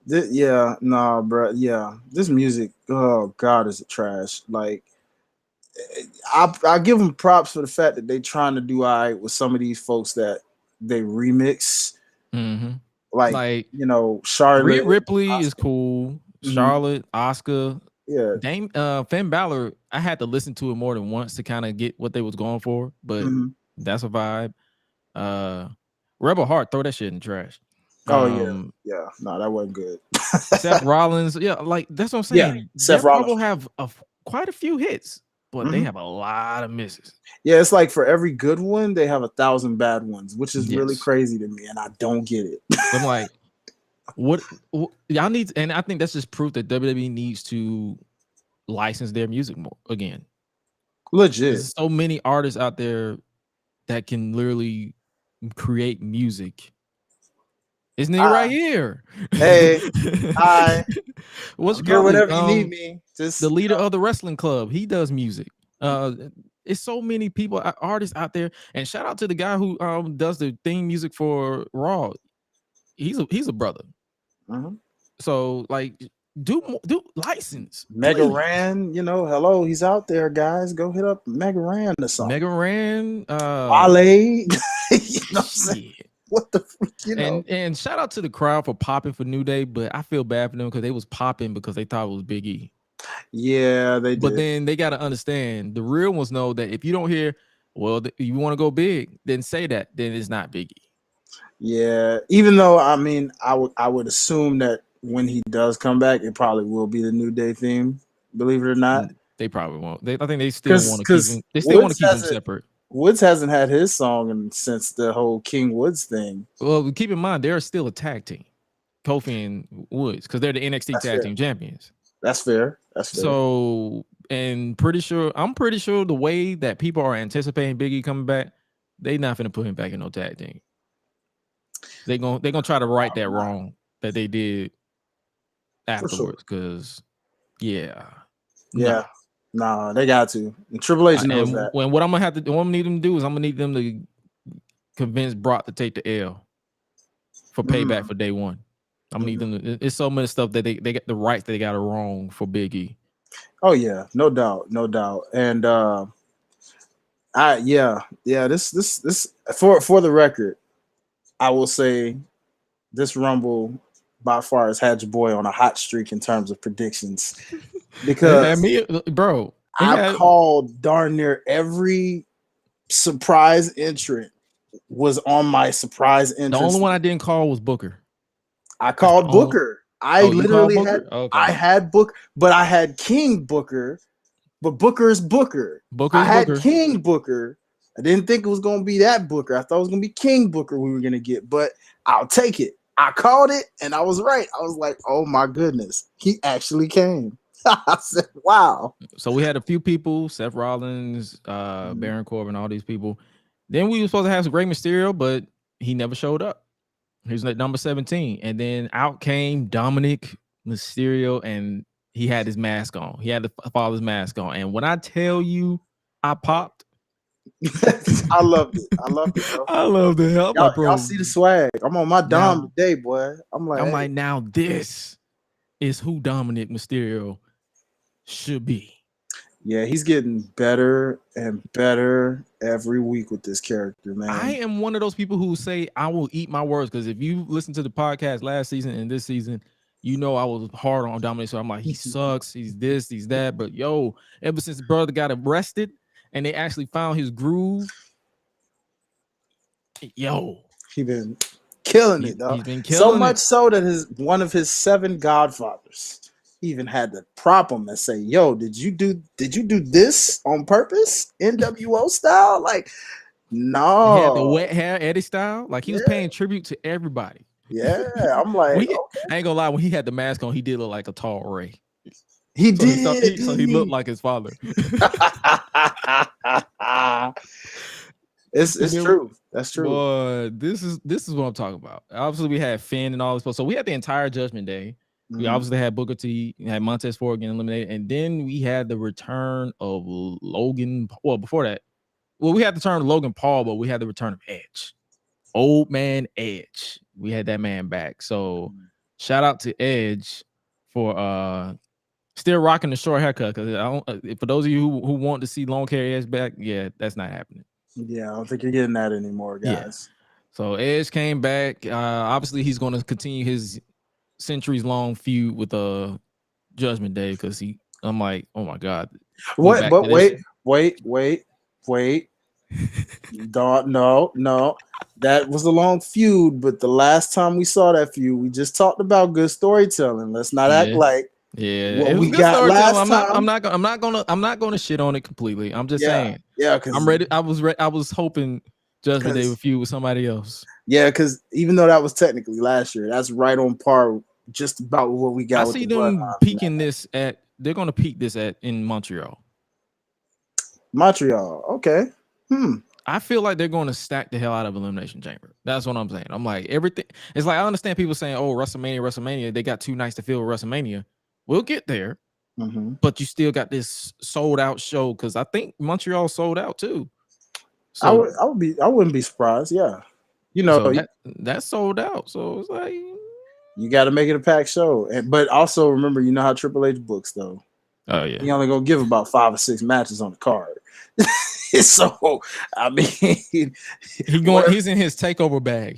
Bro. Yeah, this music, oh God, is it trash? Like, I give them props for the fact that they trying to do all right with some of these folks that they remix. Mm-hmm. Like Charlotte, Ripley is cool. Charlotte, Asuka. Yeah, Finn Balor, I had to listen to it more than once to kind of get what they was going for, but that's a vibe. Rebel Heart, throw that shit in the trash. Oh yeah. No, that wasn't good. Seth Rollins, like that's what I'm saying. Yeah, Seth Rollins will have quite a few hits, but they have a lot of misses. Yeah, it's like for every good one, they have 1,000 bad ones, which is really crazy to me, and I don't get it. I'm like, what y'all need, and I think that's just proof that WWE needs to license their music more again. Legit. There's so many artists out there that can literally create music. This nigga right here. Hey, hi. What's here whenever you need me. Just the leader of the wrestling club. He does music. It's so many people, artists out there, and shout out to the guy who does the theme music for Raw. He's a brother. So like, do license. Mega Ran, hello, he's out there, guys. Go hit up Mega Ran or something. Mega Ran, Wale. You know what I'm saying? What the freak, And shout out to the crowd for popping for New Day, but I feel bad for them because they was popping because they thought it was Big E. Yeah, they did. But then they got to understand, the real ones know that if you don't hear, well, you want to go big, then say that, then it's not Big E. Yeah, even though I would assume that when he does come back, it probably will be the New Day theme. Believe it or not, they probably won't. I think they still want to keep him. They still want to keep him separate. Woods hasn't had his song since the whole King Woods thing. Well, keep in mind they're still a tag team, Kofi and Woods, because they're the NXT tag team champions. That's fair. So, and I'm pretty sure the way that people are anticipating Big E coming back, they not finna put him back in no tag team. They're gonna try to right that wrong that they did afterwards. Because no, they got to. And Triple H knows that. What I'm gonna need them to do is I'm gonna need them to convince Brock to take the L for payback for day one. I'm gonna need them to, it's so much stuff that they get the rights they got it wrong for Big E. Oh yeah, no doubt. And this for the record, I will say this Rumble by far has had your boy on a hot streak in terms of predictions. Because I called darn near every surprise entrant was on my surprise entrance. The only one I didn't call was Booker. I called Booker. I literally had Booker, but I had King Booker, but Booker is Booker. I had King Booker. I didn't think it was going to be that Booker. I thought it was going to be King Booker we were going to get, but I'll take it. I called it, and I was right. I was like, oh, my goodness. He actually came. I said, wow. So we had a few people, Seth Rollins, Baron Corbin, all these people. Then we were supposed to have some Rey Mysterio, but he never showed up. He was at number 17. And then out came Dominic Mysterio, and he had his mask on. He had the father's mask on. And when I tell you, I popped. I loved it. I loved it, bro. I love the hell. Y'all see the swag. I'm on my Dom today, boy. I'm like, now this is who Dominic Mysterio should be. Yeah, he's getting better and better every week with this character, man. I am one of those people who say I will eat my words, because if you listen to the podcast last season and this season, you know I was hard on Dominic. So I'm like, he sucks. He's this, he's that. But yo, ever since the brother got arrested and they actually found his groove, yo, he been killing it, though. He's been killing so much it. so that one of his 7 godfathers even had to prop him and say, yo, did you do this on purpose, NWO style? Like, no. He had the wet hair Eddie style. Like, he was paying tribute to everybody. Yeah, I'm like, okay. I ain't gonna lie, when he had the mask on, he did look like a tall Ray. He did. So he looked like his father. It's true. That's true. But this is what I'm talking about. Obviously, we had Finn and all this, so we had the entire Judgment Day. We obviously had Booker T, had Montez Ford getting eliminated, and then we had the return of Logan. Well, before that, we had the return of Logan Paul, but we had the return of Edge, old man Edge. We had that man back. So shout out to Edge for still rocking the short haircut. Because for those of you who want to see long hair Edge back, yeah, that's not happening. Yeah, I don't think you're getting that anymore, guys. Yeah. So Edge came back. Obviously, he's going to continue his centuries-long feud with Judgment Day, because I'm like, oh my god. What? But wait. No. That was a long feud, but the last time we saw that feud, we just talked about good storytelling. Let's not act like what we got last time. I'm not gonna shit on it completely. I'm just saying. Yeah, because I'm ready. I was hoping Judgment Day would feud with somebody else. Yeah, because even though that was technically last year, that's right on par just about what we got. I see them peaking this at. They're gonna peak this in Montreal. Montreal, okay. I feel like they're going to stack the hell out of Elimination Chamber. That's what I'm saying. I'm like, everything. It's like, I understand people saying, oh, WrestleMania, they got 2 nights to fill WrestleMania. We'll get there, but you still got this sold out show, because I think Montreal sold out too. So I wouldn't be surprised. Yeah, you know, so that's sold out. So it's like, you got to make it a packed show, but also remember, you know how Triple H books though. Oh yeah, he only gonna give about 5 or 6 matches on the card. So I mean, he's in his takeover bag.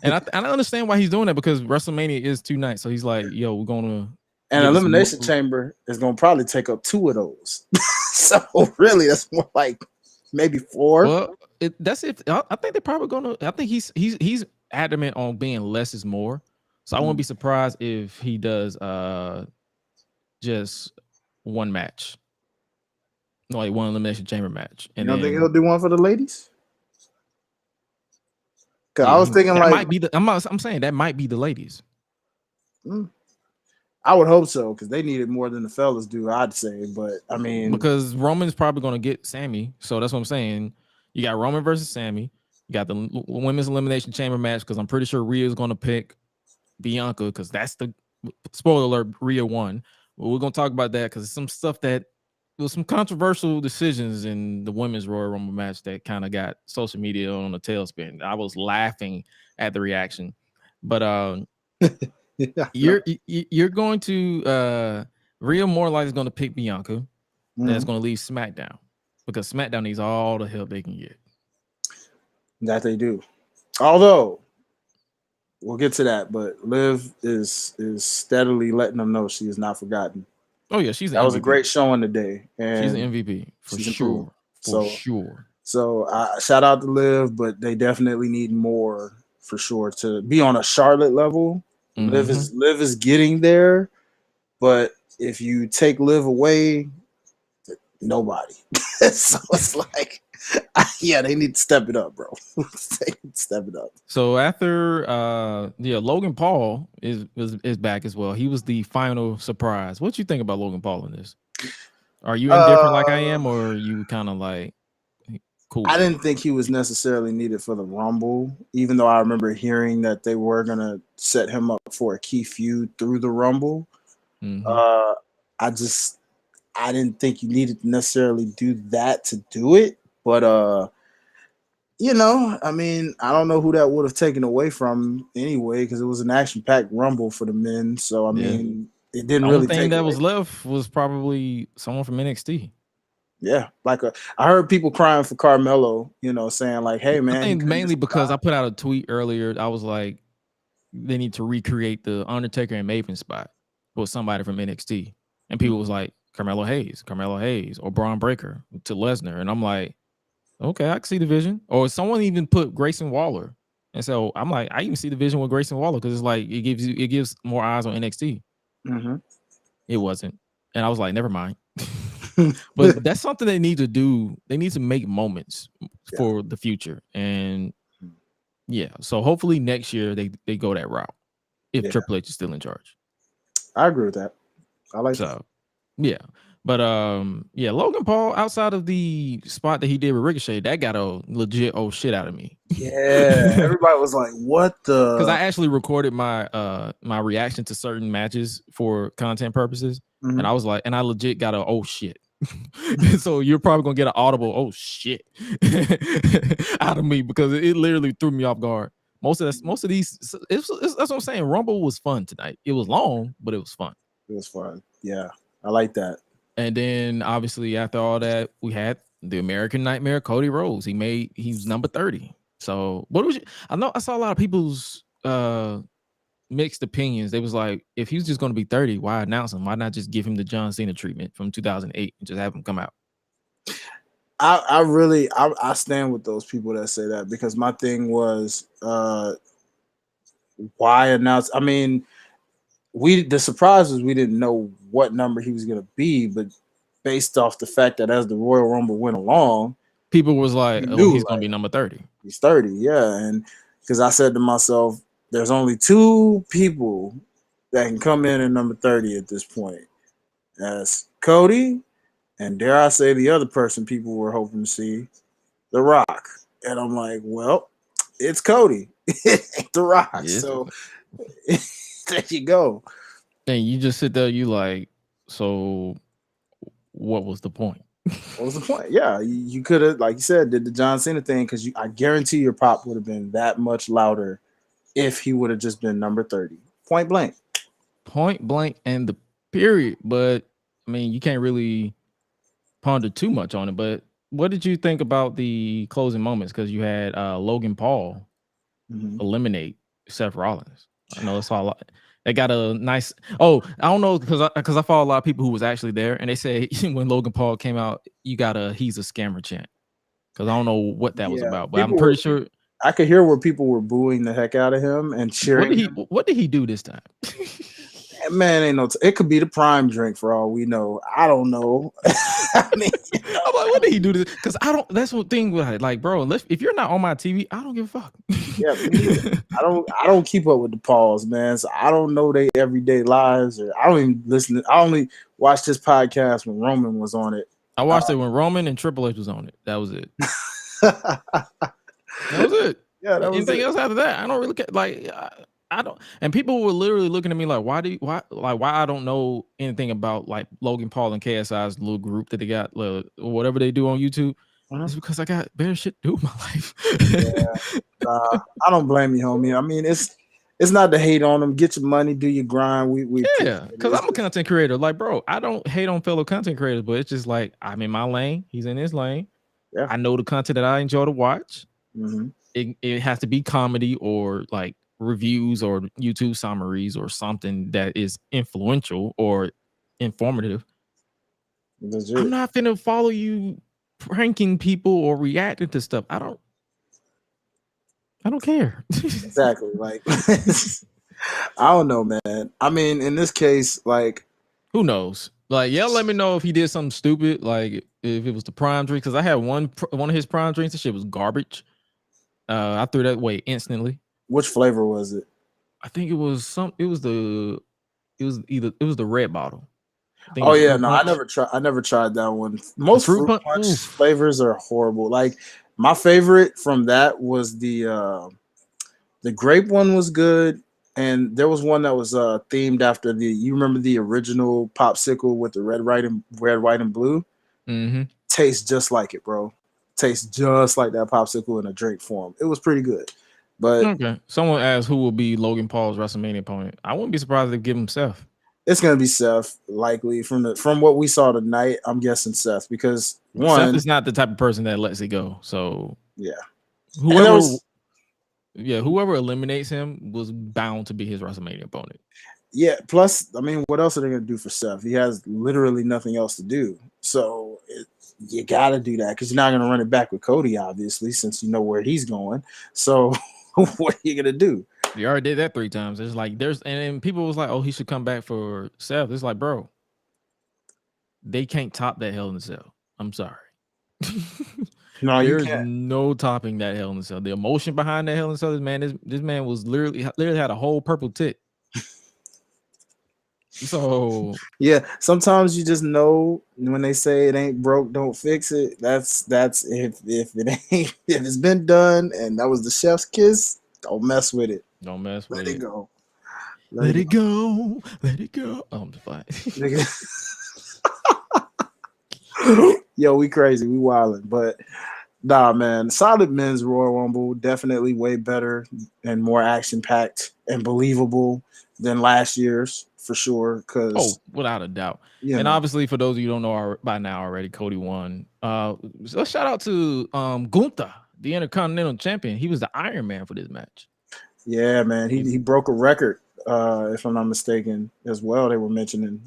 And I understand why he's doing that, because WrestleMania is 2 nights. So he's like, yo, we're gonna. And Elimination Chamber is gonna probably take up 2 of those. So really, that's more like maybe 4. Well, that's if I think they're probably gonna. I think he's adamant on being less is more. So I wouldn't be surprised if he does just 1 match. Like 1 Elimination Chamber match. And you don't think he'll do 1 for the ladies? Because I was thinking that like might be I'm saying that might be the ladies. I would hope so, because they need it more than the fellas do, I'd say. But I mean, because Roman's probably going to get Sammy, so that's what I'm saying. You got Roman versus Sammy. You got the Women's Elimination Chamber match, because I'm pretty sure Rhea's going to pick Bianca, because that's the spoiler alert. Rhea won. But we're going to talk about that, because some stuff that. There was some controversial decisions in the women's Royal Rumble match that kind of got social media on a tailspin. I was laughing at the reaction, but you're going to Rhea more likely is going to pick Bianca. That's going to leave SmackDown, because SmackDown needs all the help they can get. That they do. Although we'll get to that, but Liv is steadily letting them know she is not forgotten. Oh yeah, that was a great showing today, and she's an MVP for sure. So shout out to Liv, but they definitely need more for sure to be on a Charlotte level. Liv is getting there, but if you take Liv away, nobody. So it's like Yeah, they need to step it up, bro. They need to step it up. So after Logan Paul is back as well. He was the final surprise. What you think about Logan Paul in this? Are you indifferent like I am, or are you kind of like cool? I didn't think he was necessarily needed for the Rumble, even though I remember hearing that they were gonna set him up for a key feud through the Rumble. I didn't think you needed to necessarily do that to do it, but you know, I mean, I don't know who that would have taken away from anyway, because it was an action-packed Rumble for the men. So I mean, it didn't really. The only thing take that away. was left was probably someone from NXT. Yeah, like I heard people crying for Carmelo, you know, saying like, "Hey, man." I think mainly because I put out a tweet earlier. I was like, they need to recreate the Undertaker and Maven spot with somebody from NXT, and people was like, Carmelo Hayes, or Braun Breaker to Lesnar, and I'm like, okay, I can see the vision. Or someone even put Grayson Waller, and so I'm like, I even see the vision with Grayson Waller because it's like it gives more eyes on NXT. It wasn't, and I was like, never mind. But that's something they need to do. They need to make moments for the future, and so hopefully next year they go that route if Triple H is still in charge. I agree with that. I like that. Yeah. But Logan Paul, outside of the spot that he did with Ricochet, that got a legit shit out of me. Yeah, everybody was like, "What the?" Because I actually recorded my my reaction to certain matches for content purposes, and I was like, and I legit got a oh shit. So you're probably gonna get an audible oh shit out of me because it literally threw me off guard. Most of these, that's what I'm saying. Rumble was fun tonight. It was long, but it was fun. It was fun. Yeah, I like that. And then obviously after all that, we had the American Nightmare, Cody Rhodes. He's number 30. So what was I saw a lot of people's mixed opinions. They was like, if he's just going to be 30, why announce him? Why not just give him the John Cena treatment from 2008 and just have him come out? I stand with those people that say that, because my thing was why announce? I mean, the surprise was we didn't know what number he was going to be, but based off the fact that as the Royal Rumble went along, people was like, oh, he's going to be number 30. He's 30, yeah. And because I said to myself, there's only two people that can come in at number 30 at this point. That's Cody, and dare I say the other person people were hoping to see, The Rock. And I'm like, well, it's Cody. The Rock. Yeah. So there you go. And you just sit there, you like, so what was the point? What was the point? Yeah, you could have, like you said, did the John Cena thing, because I guarantee your pop would have been that much louder if he would have just been number 30. Point blank. Point blank and the period. But I mean, you can't really ponder too much on it. But what did you think about the closing moments? Because you had Logan Paul eliminate Seth Rollins. I know it's all a lot. They got a nice. Oh, I don't know, because I follow a lot of people who was actually there, and they say when Logan Paul came out, you got a "he's a scammer" chant. Because I don't know what that was about, but I'm pretty sure I could hear where people were booing the heck out of him and cheering. What did he do this time? Man, ain't no. It could be the prime drink for all we know. I don't know. I mean, I'm like, what did he do this? Because I don't. That's one thing with it. Like, bro, if you're not on my TV, I don't give a fuck. Yeah, I don't keep up with the Pauls, man. So I don't know their everyday lives, or I don't even listen. I only watched this podcast when Roman was on it. I watched it when Roman and Triple H was on it. That was it. That was it. Yeah, that was anything else after that, I don't really care. Like, I don't. And people were literally looking at me like, why I don't know anything about like Logan Paul and KSI's little group that they got, whatever they do on YouTube. It's because I got better shit to do with my life. I don't blame you, homie. I mean, it's not to hate on them. Get your money, do your grind. We because I'm a content creator. Like, bro, I don't hate on fellow content creators, but it's just like I'm in my lane. He's in his lane. Yeah. I know the content that I enjoy to watch. It has to be comedy or like reviews or YouTube summaries or something that is influential or informative. I'm not finna follow you pranking people or reacting to stuff. I don't care. Exactly. Like, I don't know, man. I mean, in this case, like, who knows? Like, y'all let me know if he did something stupid, like if it was the prime drink. Because I had one of his prime drinks. The shit was garbage. I threw that away instantly. Which flavor was it? I think it was the red bottle. Oh yeah, no, I never tried that one. Most fruit punch flavors are horrible. Like my favorite from that was the grape one was good, and there was one that was themed after you remember the original popsicle with the red, white, and blue? Mm-hmm. Tastes just like it, bro. Tastes just like that popsicle in a drink form. It was pretty good. But okay, someone asked who will be Logan Paul's WrestleMania opponent. I wouldn't be surprised if they give him Seth. It's gonna be Seth, likely from what we saw tonight. I'm guessing Seth because Seth is not the type of person that lets it go. So yeah, whoever eliminates him was bound to be his WrestleMania opponent. Yeah. Plus, I mean, what else are they gonna do for Seth? He has literally nothing else to do. So you gotta do that because you're not gonna run it back with Cody, obviously, since you know where he's going. So what are you gonna do? You already did that 3 times. It's like and people was like, oh, he should come back for Seth. It's like, bro, they can't top that Hell in a Cell. I'm sorry. No, there's no topping that Hell in a Cell. The emotion behind that Hell in a Cell, this man was literally had a whole purple tit. So yeah, sometimes you just know when they say it ain't broke, don't fix it. That's if it's been done and that was the chef's kiss, don't mess with it. Don't mess with it. Let it go. Let it go. Let it go. Oh, I'm fine. Yo, we crazy. We wildin'. But nah, man. Solid men's Royal Rumble. Definitely way better and more action-packed and believable than last year's for sure. Without a doubt. And obviously, for those of you who don't know by now already, Cody won. So shout out to Gunther, the Intercontinental Champion. He was the Iron Man for this match. Yeah, man. He broke a record, if I'm not mistaken, as well. They were mentioning.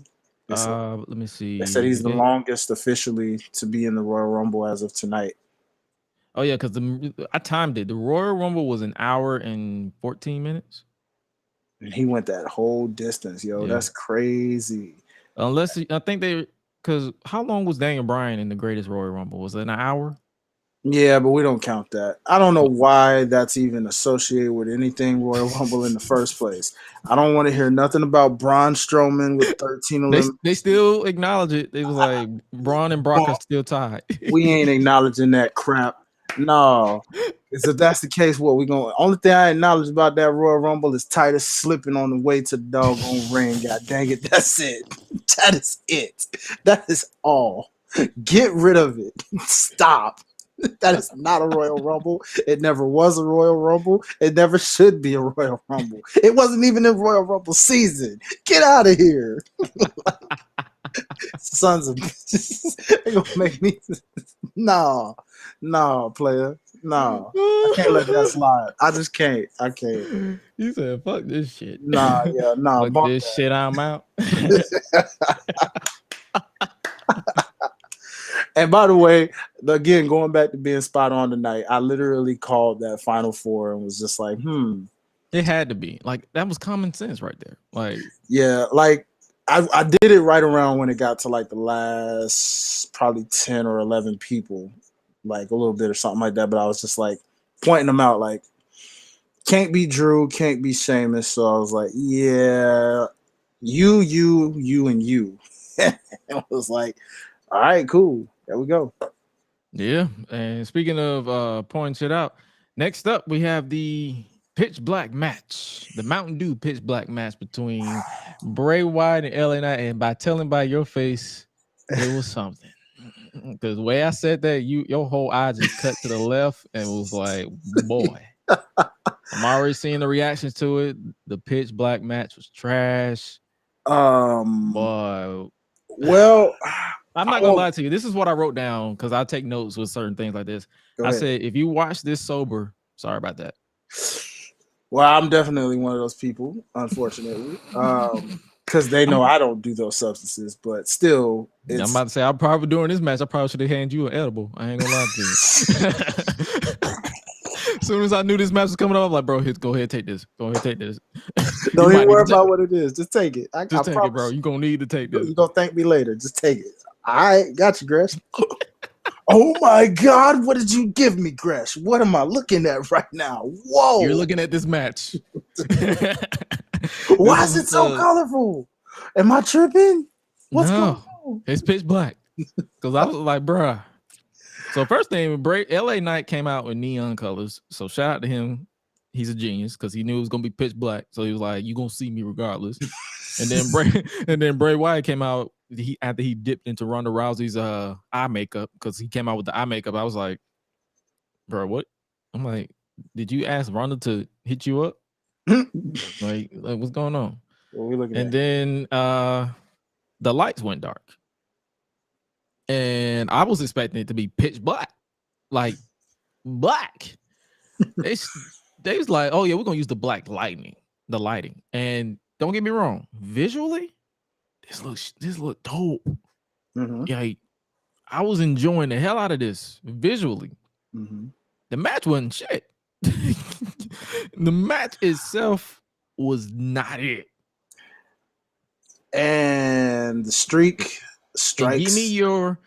Let me see. They said he's the longest officially to be in the Royal Rumble as of tonight. Oh yeah, because I timed it. The Royal Rumble was 1 hour and 14 minutes. And he went that whole distance, yo. Yeah. That's crazy. Unless because how long was Daniel Bryan in the Greatest Royal Rumble? Was it 1 hour? Yeah, but we don't count that. I don't know why that's even associated with anything Royal Rumble in the first place. I don't want to hear nothing about Braun Strowman with 13 eliminations. They still acknowledge it. It was like Braun and Brock are still tied. We ain't acknowledging that crap. No. If that's the case, what we going? Only thing I acknowledge about that Royal Rumble is Titus slipping on the way to the doggone ring. God dang it, that's it. That is it. That is all. Get rid of it. Stop. That is not a Royal Rumble. It never was a Royal Rumble. It never should be a Royal Rumble. It wasn't even in Royal Rumble season. Get out of here. Sons of bitches. They gonna make me. No, player. No. I can't let that slide. I just can't. I can't. You said fuck this shit. Nah. Fuck this shit, I'm out. And by the way, again, going back to being spot on tonight, I literally called that Final Four and was just like, It had to be. Like, that was common sense right there. Like, yeah, like I did it right around when it got to like the last probably 10 or 11 people, like a little bit or something like that. But I was just like pointing them out, like, can't be Drew, can't be Sheamus. So I was like, yeah, you, and you. And it was like, all right, cool. There we go. Yeah. And speaking of pointing shit out, next up we have the pitch black match, the Mountain Dew pitch black match between Bray Wyatt and LA Knight. And by telling by your face, it was something. Because the way I said that, your whole eye just cut to the left and was like, boy. I'm already seeing the reactions to it. The pitch black match was trash. Boy. Well, I'm not gonna lie to you. This is what I wrote down because I take notes with certain things like this. I said, if you watch this sober, sorry about that. Well, I'm definitely one of those people, unfortunately, because they know I don't do those substances. But still, I'm about to say, I'm probably during this match, I probably should have handed you an edible. I ain't gonna lie to you. soon as I knew this match was coming up, I'm like, bro, go ahead, take this. Go ahead, take this. Don't even worry about what it is. Just take it. I take promise it, bro. You're gonna need to take this. You're gonna thank me later. Just take it. All right, got you, Gresh. Oh my God, what did you give me, Gresh? What am I looking at right now? Whoa! You're looking at this match. Why is it so colorful? Am I tripping? What's going on? It's pitch black. Because I was like, bruh. So first thing, LA Knight came out with neon colors. So shout out to him. He's a genius because he knew it was gonna be pitch black. So he was like, "You gonna see me regardless." and then Bray Wyatt came out. After he dipped into Ronda Rousey's eye makeup because he came out with the eye makeup. I was like, "Bro, what?" I'm like, "Did you ask Ronda to hit you up? like what's going on?" What are we looking and at? Then the lights went dark. And I was expecting it to be pitch black, like black. They was like, "Oh yeah, we're gonna use the black lighting." And don't get me wrong, visually, this look dope. Like I was enjoying the hell out of this visually. The match wasn't shit. The match itself was not it. And the streak strikes. And give me your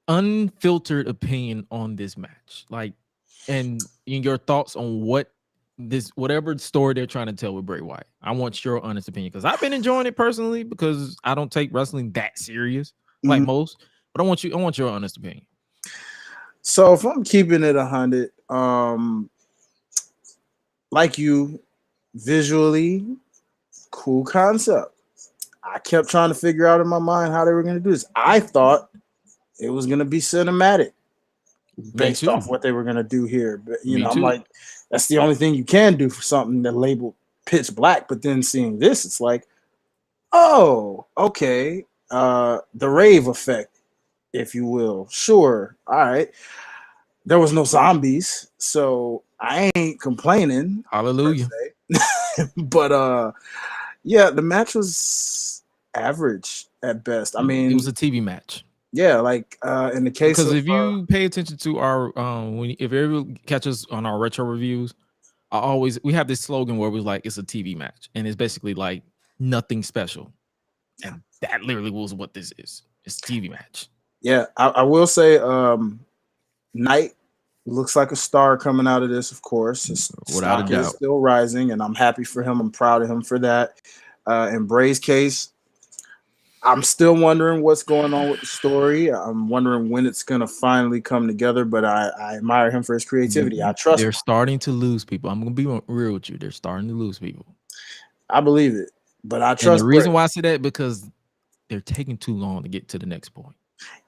unfiltered opinion on this match, like, and your thoughts on whatever story they're trying to tell with Bray Wyatt. I want your honest opinion because I've been enjoying it personally because I don't take wrestling that serious like most. But I want your honest opinion. So if I'm keeping it 100, like you, visually, cool concept. I kept trying to figure out in my mind how they were going to do this. I thought it was going to be cinematic based off what they were going to do here. But, I'm like, that's the only thing you can do for something that labeled pitch black. But then seeing this, it's like, oh, okay. The rave effect, if you will. Sure. All right. There was no zombies, so I ain't complaining. Hallelujah. But yeah, the match was average at best. I mean, it was a TV match. Yeah, like in the case because of, if you pay attention to our if you ever catch us on our retro reviews, we have this slogan where we're like, it's a TV match, and it's basically like nothing special, and that literally was what this is. It's a TV match. Yeah, I will say, Knight looks like a star coming out of this. Of course, his without a doubt, is still rising, and I'm happy for him. I'm proud of him for that. In Bray's case, I'm still wondering what's going on with the story. I'm wondering when it's going to finally come together, but I admire him for his creativity. I trust They're him. starting to lose people. I'm going to be real with you. They're starting to lose people. I believe it, but I trust. And the reason why I say that, because they're taking too long to get to the next point.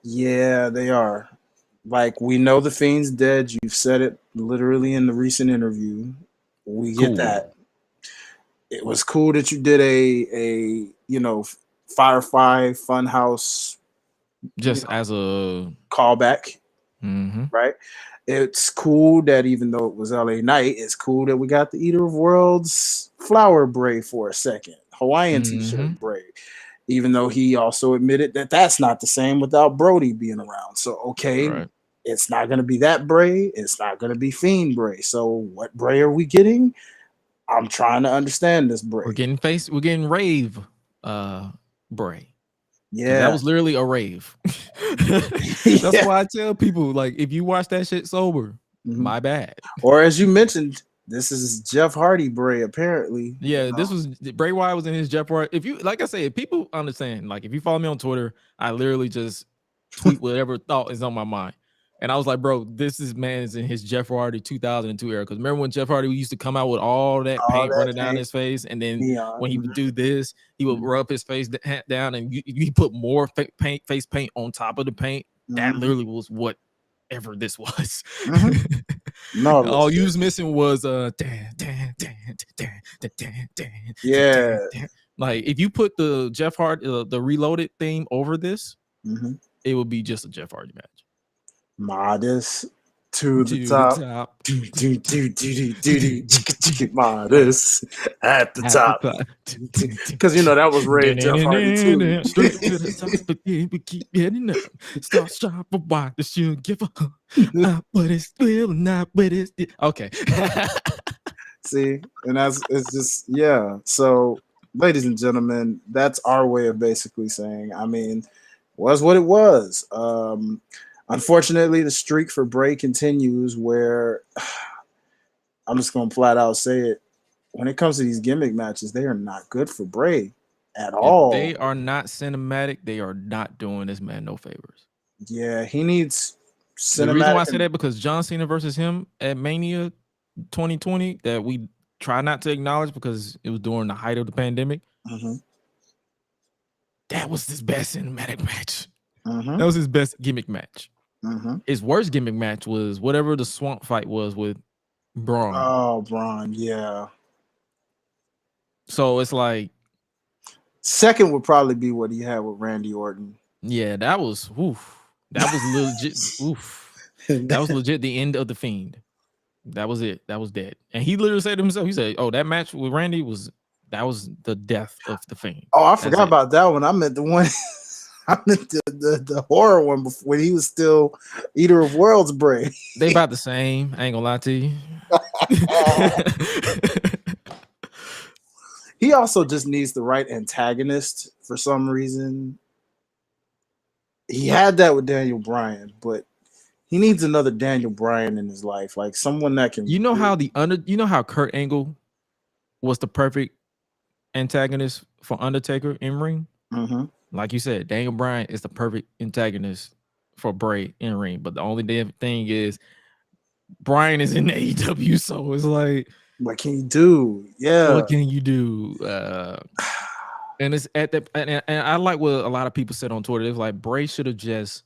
Yeah, they are. Like, we know the Fiend's dead. You've said it literally in the recent interview. We get that. It was cool that you did a Firefly Funhouse, just as a callback, right? It's cool that even though it was LA Knight, it's cool that we got the Eater of Worlds flower Bray for a second, Hawaiian t-shirt Bray, even though he also admitted that that's not the same without Brody being around. So it's not going to be that Bray. It's not going to be Fiend Bray. So what Bray are we getting? I'm trying to understand this Bray. We're getting rave Bray. Yeah, that was literally a rave. That's why I tell people, like, if you watch that shit sober, my bad. Or as you mentioned, this is Jeff Hardy Bray, apparently. Yeah, this was Bray Wyatt was in his Jeff Hardy. If you, like I say, if people understand, like, if you follow me on Twitter, I literally just tweet whatever thought is on my mind. And I was like, bro, this man is in his Jeff Hardy 2002 era. Because remember when Jeff Hardy used to come out with all that paint running down his face, and then when he would do this, he would rub his face down, and you put more face paint on top of the paint. That literally was whatever this was. No, all you was missing was yeah. Like, if you put the Jeff Hardy, the Reloaded theme over this, it would be just a Jeff Hardy match. Modest. To the top. Modest at the top. Because that was Ray and Jeff Hardy too. Straight to the top, but we keep getting up. Start sharp, but why the should give up? But it's still not, but it's okay. See, and it's just So, ladies and gentlemen, that's our way of basically saying, was what it was. Unfortunately, the streak for Bray continues where I'm just going to flat out say it. When it comes to these gimmick matches, they are not good for Bray at all. They are not cinematic. They are not doing this man no favors. Yeah, he needs cinematic. The reason why I say that because John Cena versus him at Mania 2020 that we try not to acknowledge because it was during the height of the pandemic. That was his best cinematic match. That was his best gimmick match. His worst gimmick match was whatever the swamp fight was with Braun. Oh, Braun, yeah. So it's like second would probably be what he had with Randy Orton. Yeah, that was That was legit. That was legit the end of the Fiend. That was it. That was dead. And he literally said to himself, he said, "Oh, that match with Randy was the death of the Fiend." Oh, I forgot about that one. I meant the one. I meant the horror one before when he was still Eater of Worlds Bray. They about the same. I ain't gonna lie to you. He also just needs the right antagonist for some reason. He had that with Daniel Bryan, but he needs another Daniel Bryan in his life, like someone that can. You know how how Kurt Angle was the perfect antagonist for Undertaker in ring. Like you said, Daniel Bryan is the perfect antagonist for Bray in ring. But the only damn thing is, Bryan is in the AEW, so it's like, what can you do? Yeah, what can you do? And it's at that, and I like what a lot of people said on Twitter. It was like Bray should have just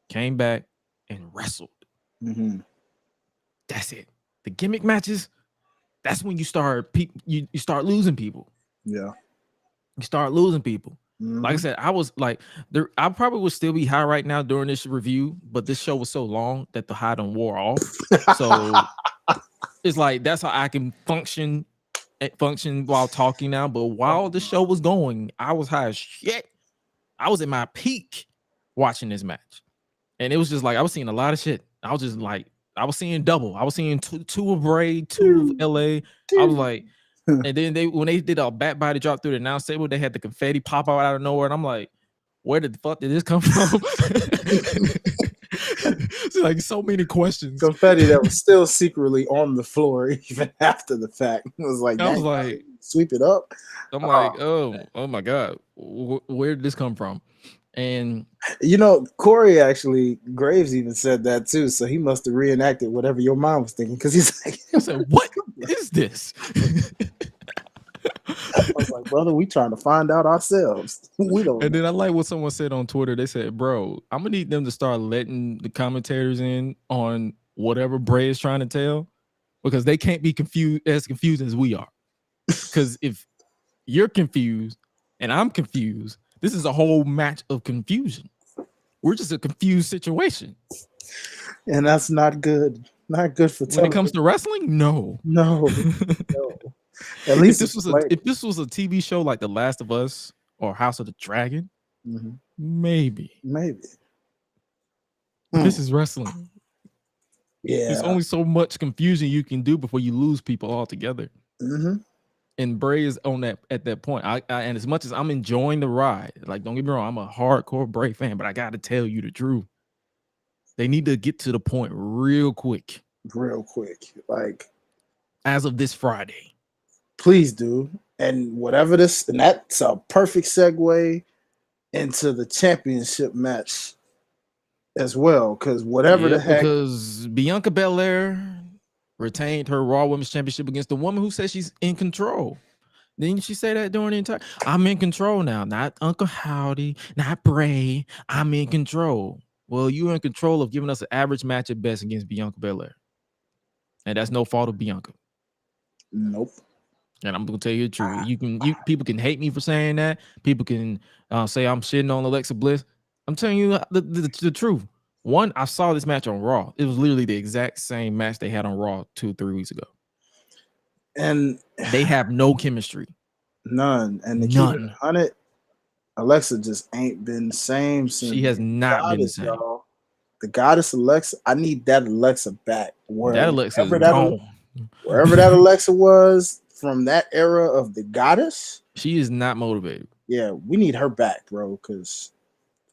came back and wrestled. That's it. The gimmick matches, that's when you start you start losing people. Yeah, you start losing people. Like I said, I was like, I probably would still be high right now during this review, but this show was so long that the high done wore off. So it's like that's how I can function while talking now. But while the show was going, I was high as shit. I was at my peak watching this match, and it was just like I was seeing a lot of shit. I was just like, I was seeing double. I was seeing two of Bray, two of LA. I was like. And then when they did a back body drop through the announce table, they had the confetti pop out of nowhere, and I'm like, where the fuck did this come from? It's like so many questions. Confetti that was still secretly on the floor even after the fact. It was like, I was like, sweep it up. I'm like, oh my god, where did this come from? And Corey Graves even said that too. So he must have reenacted whatever your mom was thinking, because he's like, he said, what is this? I was like, brother, we trying to find out ourselves. We don't. And then I like what someone said on Twitter. They said, bro, I'm gonna need them to start letting the commentators in on whatever Bray is trying to tell, because they can't be confused as we are. Because if you're confused and I'm confused, this is a whole match of confusion. We're just a confused situation. And that's not good. Not good for when it comes to wrestling. No. At least if this was a TV show like The Last of Us or House of the Dragon, maybe. This is wrestling. Yeah. There's only so much confusion you can do before you lose people altogether. And Bray is on that at that point. And as much as I'm enjoying the ride, like, don't get me wrong, I'm a hardcore Bray fan, but I got to tell you the truth. They need to get to the point real quick. Like, as of this Friday. Please do. And that's a perfect segue into the championship match as well. Because because Bianca Belair retained her Raw Women's Championship against the woman who says she's in control. Didn't she say that during the entire? I'm in control now, not Uncle Howdy, not Bray. I'm in control. Well, you're in control of giving us an average match at best against Bianca Belair, and that's no fault of Bianca. Nope. And I'm gonna tell you the truth. People can hate me for saying that. People can say I'm shitting on Alexa Bliss. I'm telling you the truth. One, I saw this match on Raw. It was literally the exact same match they had on Raw 2-3 weeks ago. And they have no chemistry. None. And to keep it 100, Alexa just ain't been the same since. She has not been the same. Y'all. The goddess Alexa, I need that Alexa back. That Alexa is gone. Wherever that Alexa was from that era of the goddess, she is not motivated. Yeah, we need her back, bro, because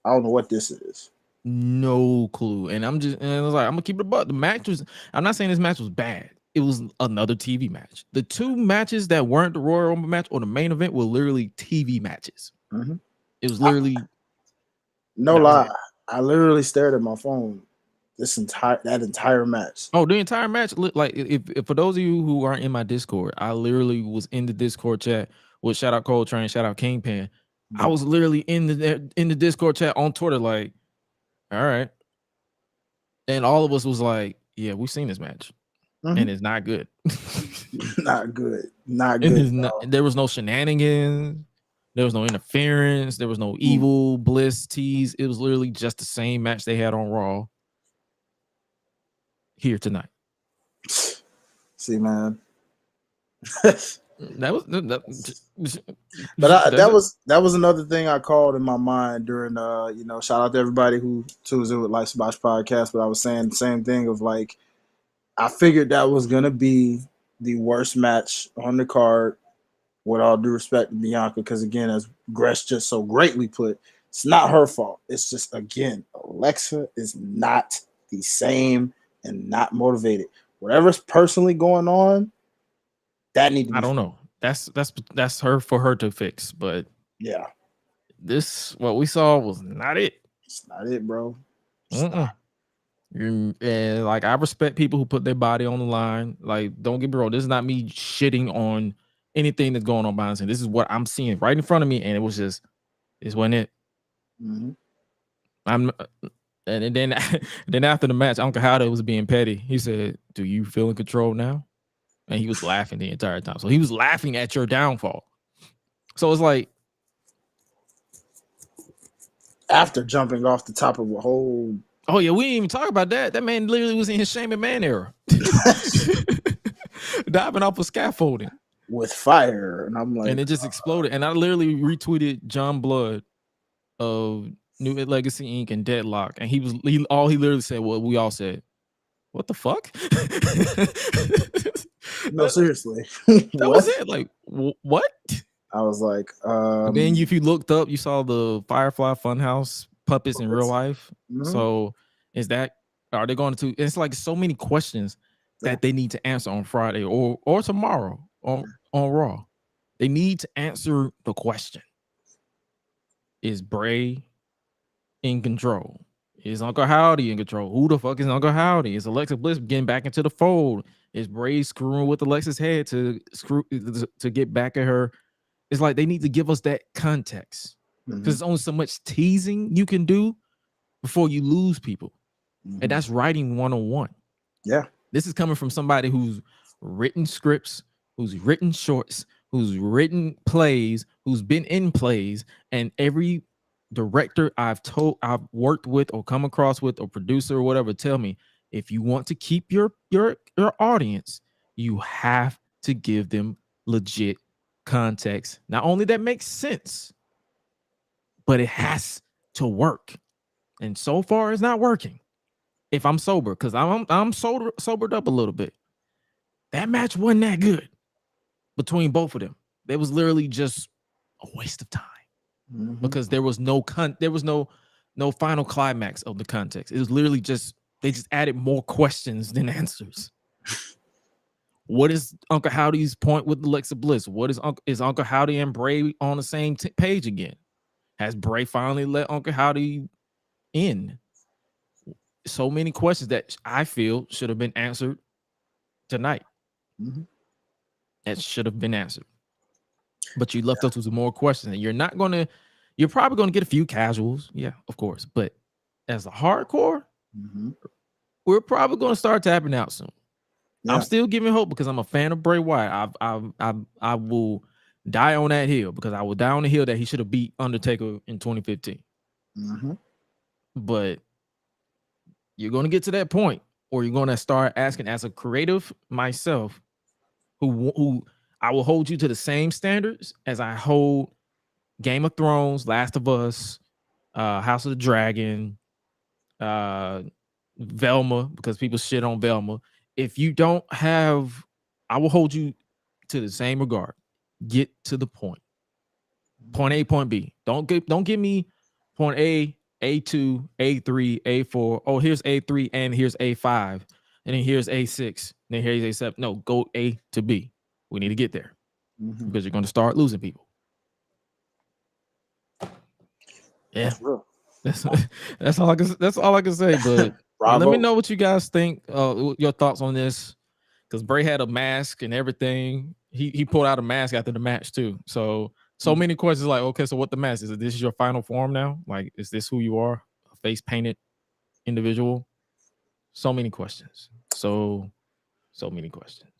I don't know what this is. No clue. And I was like, I'm gonna keep it above. The match was, I'm not saying this match was bad. It was another TV match. The two matches that weren't the Royal Rumble match or the main event were literally TV matches. Mm-hmm. It was literally no lie. I literally stared at my phone that entire match. Oh, the entire match. Like, if for those of you who aren't in my Discord, I literally was in the Discord chat with shout out Coltrane, shout out Kingpin. I was literally in the Discord chat on Twitter, like, all right. And all of us was like, yeah, we've seen this match. Mm-hmm. And it's not good. Not good. Not good. There was no shenanigans. There was no interference. There was no evil Bliss tease. It was literally just the same match they had on Raw here tonight. See, man. that was another thing I called in my mind during shout out to everybody who tunes in with Life's Bosh podcast, but I was saying the same thing of like, I figured that was gonna be the worst match on the card, with all due respect to Bianca, because again, as Gresh just so greatly put, it's not her fault. It's just, again, Alexa is not the same and not motivated. Whatever's personally going on, that needs to be. I don't know. That's her for her to fix. But yeah, what we saw was not it. It's not it, bro. And like, I respect people who put their body on the line. Like, don't get me wrong. This is not me shitting on anything that's going on behind the scenes. This is what I'm seeing right in front of me, and this wasn't it. Mm-hmm. And then after the match, Uncle Howdy was being petty. He said, "Do you feel in control now?" And he was laughing the entire time. So he was laughing at your downfall. So it's like, after jumping off the top of a whole. Oh yeah, we didn't even talk about that. That man literally was in his Shame and Man era, diving off of scaffolding with fire, and I'm like, and it just exploded. And I literally retweeted John Blood of New Legacy Inc. and Deadlock, and he literally said what we all said. What the fuck? No, seriously. That was it. Like, what? I was like, then if you looked up, you saw the Firefly Funhouse puppets in real life. Mm-hmm. So are they going to? It's like so many questions that they need to answer on Friday or tomorrow on Raw. They need to answer the question: is Bray in control? Is Uncle Howdy in control? Who the fuck is Uncle Howdy? Is Alexa Bliss getting back into the fold? Is Bray screwing with Alexa's head to get back at her? It's like they need to give us that context, because there's only so much teasing you can do before you lose people. And that's writing 101. Yeah. This is coming from somebody who's written scripts, who's written shorts, who's written plays, who's been in plays, and every director I've worked with or come across with or producer or whatever tell me, if you want to keep your audience, you have to give them legit context. Not only that makes sense, but it has to work. And so far it's not working. If I'm sober, because I'm sobered up a little bit. That match wasn't that good between both of them. It was literally just a waste of time. Because there was no final climax of the context. It was literally they just added more questions than answers. What is Uncle Howdy's point with Alexa Bliss? What is Uncle Howdy and Bray on the same page again? Has Bray finally let Uncle Howdy in? So many questions that I feel should have been answered tonight. That should have been answered. But you left us with more questions, and you're probably gonna get a few casuals, yeah, of course. But as a hardcore, we're probably gonna start tapping out soon. Yeah. I'm still giving hope because I'm a fan of Bray Wyatt. I will die on that hill, because I will die on the hill that he should have beat Undertaker in 2015. But you're going to get to that point, or you're going to start asking as a creative myself, who I will hold you to the same standards as I hold Game of Thrones, Last of Us, House of the Dragon, Velma, because people shit on Velma. If you don't have, I will hold you to the same regard. Get to the point. Point A, point B. Don't give me point A, A2, A3, A4. Oh, here's A3 and here's A5. And then here's A6. Then here's A7. No, go A to B. We need to get there because you're going to start losing people. Yeah. That's all I can say. But let me know what you guys think. Your thoughts on this, because Bray had a mask and everything. He pulled out a mask after the match too. So many questions like, okay, so what the mask is? This is your final form now? Like, is this who you are? A face painted individual? So many questions. So many questions.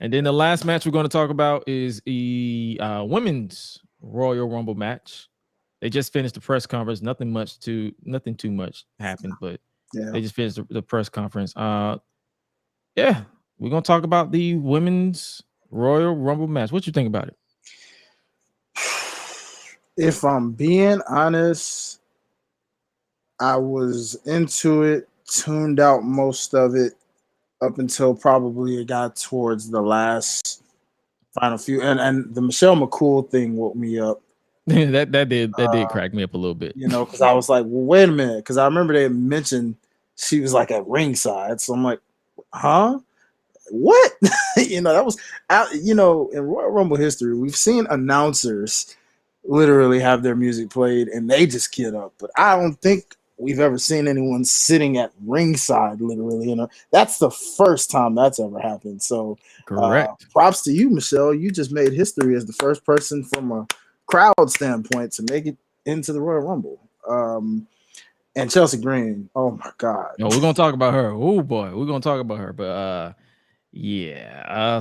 And then the last match we're going to talk about is the women's Royal Rumble match. They just finished the press conference. Nothing too much happened, but they just finished the press conference. We're gonna talk about the women's Royal Rumble match. What you think about it? If I'm being honest, I was into it, tuned out most of it up until probably it got towards the last final few, and the Michelle McCool thing woke me up. that did crack me up a little bit, because I was like, well, wait a minute, because I remember they mentioned she was like at ringside, so I'm like, huh, what? That was out. In Royal Rumble history, we've seen announcers literally have their music played and they just get up, but I don't think we've ever seen anyone sitting at ringside literally. That's the first time that's ever happened. So correct. Props to you, Michelle. You just made history as the first person from a crowd standpoint to make it into the Royal Rumble. And Chelsea Green, oh my God. No, we're gonna talk about her. Oh boy, we're gonna talk about her. But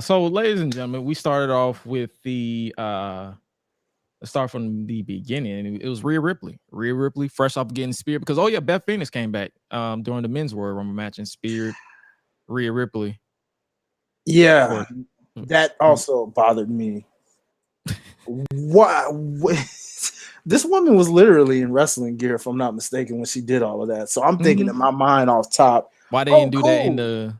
so ladies and gentlemen, we started off with the let's start from the beginning. It was Rhea Ripley. Rhea Ripley, fresh off getting speared, because Beth Phoenix came back during the men's Royal Rumble match and speared Rhea Ripley. Yeah, that also bothered me. What? This woman was literally in wrestling gear, if I'm not mistaken, when she did all of that. So I'm thinking in my mind off top, why they didn't do that in the?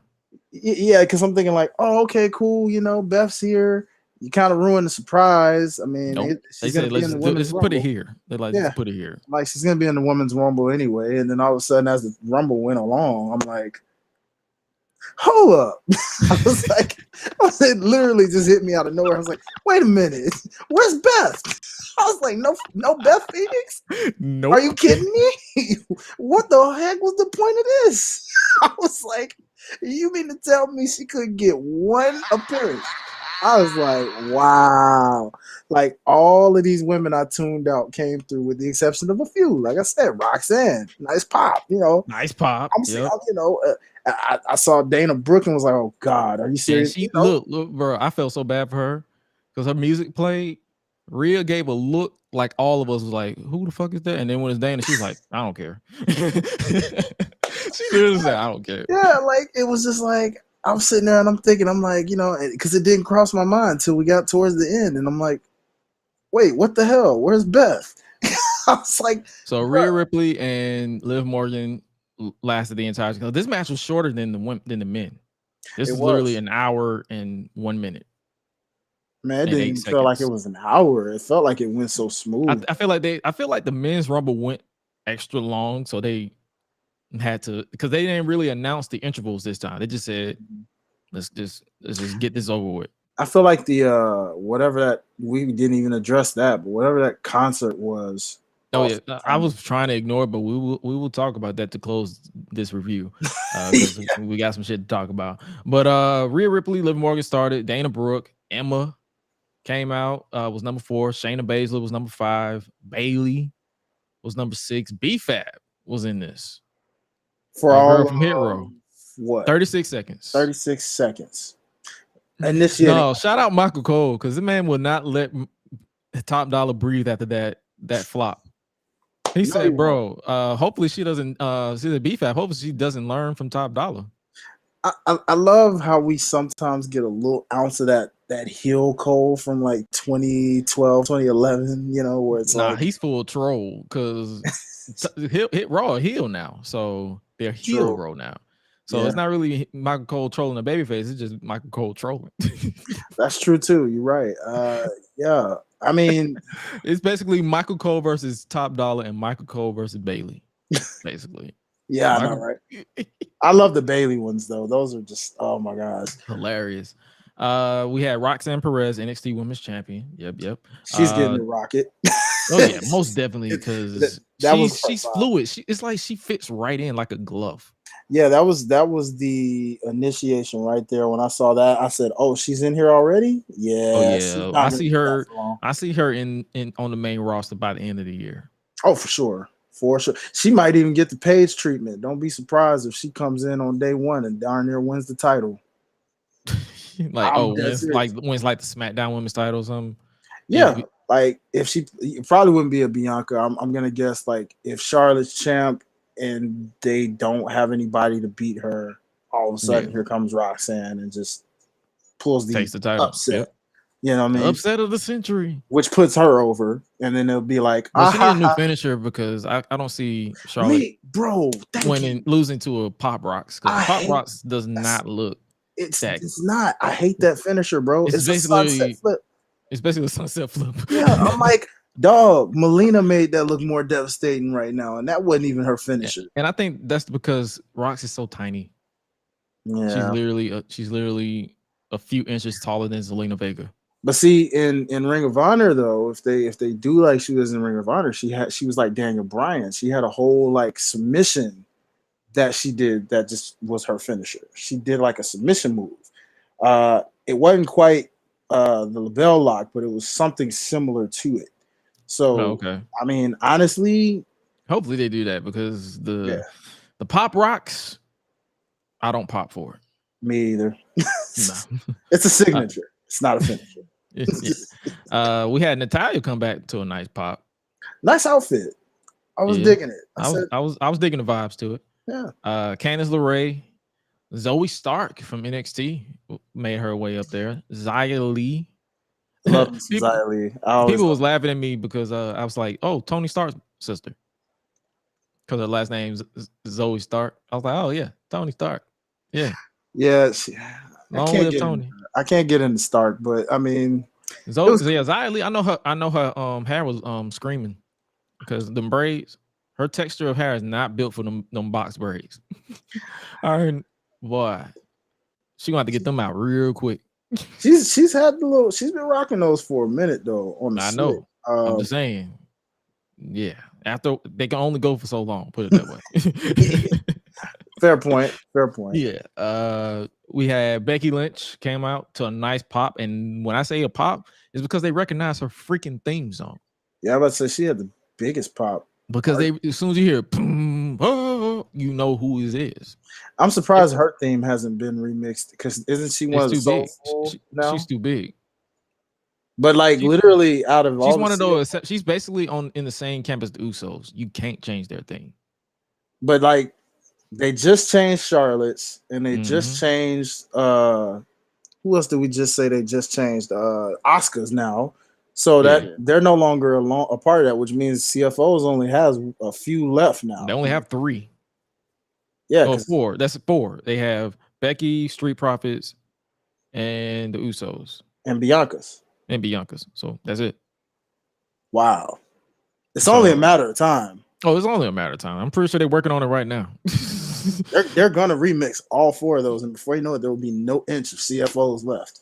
Yeah, because I'm thinking like, oh, okay, cool. Beth's here. You kind of ruined the surprise. I mean, they said let's put it here. They're like, let's put it here. Like she's gonna be in the women's Rumble anyway. And then all of a sudden, as the Rumble went along, I'm like, hold up. It literally just hit me out of nowhere. I was like, wait a minute, where's Beth? I was like, no Beth Phoenix? Nope. Are you kidding me? What the heck was the point of this? I was like, you mean to tell me she couldn't get one appearance? I was like, wow. Like all of these women I tuned out came through with the exception of a few. Like I said, Roxanne, nice pop, Nice pop. I saw Dana Brooke and was like, oh God, are you serious? Look, bro, I felt so bad for her because her music played. Rhea gave a look like all of us was like, who the fuck is that? And then when it's Dana, she's like, I don't care. She literally said, I don't care. Yeah, like it was just like, I'm sitting there and I'm thinking, I'm like, because it didn't cross my mind until we got towards the end. And I'm like, wait, what the hell? Where's Beth? I was like, so Rhea Ripley and Liv Morgan lasted the entire time. This match was shorter than the men. This is literally an hour and 1 minute. Man, it didn't even feel like it was an hour. It felt like it went so smooth. I feel like the men's Rumble went extra long, so they had to, because they didn't really announce the intervals this time. They just said, let's just get this over with. I feel like the whatever that, we didn't even address that, but whatever that concert was. Oh yeah, I was trying to ignore it, but we will talk about that to close this review. We got some shit to talk about. But Rhea Ripley, Liv Morgan started. Dana Brooke, Emma came out, was number 4. Shayna Baszler was number 5. Bayley was number 6. B-Fab was in this. For all from Hit Row. What? 36 seconds. 36 seconds. No, shout out Michael Cole, because the man will not let Top Dollar breathe after that flop. He No, said, you won't. bro, hopefully she doesn't see the BFAP. Hopefully she doesn't learn from Top Dollar. I love how we sometimes get a little ounce of that heel Cole from like 2012, 2011, you know, where it's Nah, like he's full troll because hit Raw a heel now. So they're heel True. Raw now. So Yeah. it's not really Michael Cole trolling a babyface. It's just Michael Cole trolling. That's true too. You're right. Yeah. I mean, It's basically Michael Cole versus Top Dollar and Michael Cole versus Bailey. Basically. yeah, I know, right? I love the Bailey ones though. Those are just, oh my gosh, Hilarious. We had Roxanne Perez, NXT Women's Champion. Yep. she's getting the rocket. Oh yeah, most definitely because she's her fluid. It's like she fits right in like a glove. Yeah, that was the initiation right there. When I saw that, I said, "Oh, she's in here already." Yeah. Oh yeah, I see her. I see her in on the main roster by the end of the year. Oh, for sure. For sure. She might even get the Paige treatment. Don't be surprised if she comes in on day one and darn near wins the title. Like, wins like the SmackDown Women's title or something. Yeah. Like if she, it probably wouldn't be a Bianca. I'm gonna guess like if Charlotte's champ and they don't have anybody to beat her, all of a sudden here comes Roxanne and just pulls the title. Upset. Yep. You know what I mean? Upset of the century. Which puts her over, and then it'll be like, she need a new finisher because I don't see Charlotte losing to a Pop Rocks because Pop Rocks does not look. It's not. I hate that finisher, bro. It's basically a sunset flip. It's basically a sunset flip. Yeah, I'm like, dog. Melina made that look more devastating right now, and that wasn't even her finisher. And I think that's because Rox is so tiny. Yeah, she's literally a few inches taller than Zelina Vega. But see, in Ring of Honor though, if they do like she was in Ring of Honor, she was like Daniel Bryan. She had a whole like submission that she did that just was her finisher. She did like a submission move. It wasn't quite the label lock, but it was something similar to it. So I mean, honestly, hopefully they do that because the Pop Rocks, I don't pop for it. Me either. It's a signature. It's not a finisher. We had Natalya come back to a nice pop. Nice outfit. I was digging it. I was digging the vibes to it. Yeah. Candice LeRae, Zoe Stark from NXT made her way up there. Xia Li. Love Xia Li. People was laughing at me because I was like, "Oh, Tony Stark's sister," because her last name's Zoe Stark. I was like, "Oh yeah, Tony Stark." Yeah. Yeah. I can't get into Stark, but I mean, Xia Li. I know her hair was screaming because the braids. Her texture of hair is not built for them box braids. Boy, she gonna have to get them out real quick. She's been rocking those for a minute though. I know. I'm just saying. Yeah. After they can only go for so long, put it that way. Fair point. Yeah. We had Becky Lynch came out to a nice pop, and when I say a pop, it's because they recognize her freaking theme song. Yeah, I was about to say she had the biggest pop. Because as soon as you hear boom, oh, you know who it is. I'm surprised her theme hasn't been remixed because isn't she one of the soulful now? She's too big. But like literally out of all, she's one of those. She's basically in the same camp as the Usos. You can't change their thing. But like they just changed Charlotte's and they just changed. Who else did we just say they just changed? Asuka's now. So that they're no longer a part of that, which means CFOs only has a few left now. They only have 3. Yeah, 4. That's 4. They have Becky, Street Profits, and the Usos, and Bianca's. So that's it. Wow, it's only a matter of time. Oh, it's only a matter of time. I'm pretty sure they're working on it right now. they're gonna remix all 4 of those, and before you know it, there will be no inch of CFOs left.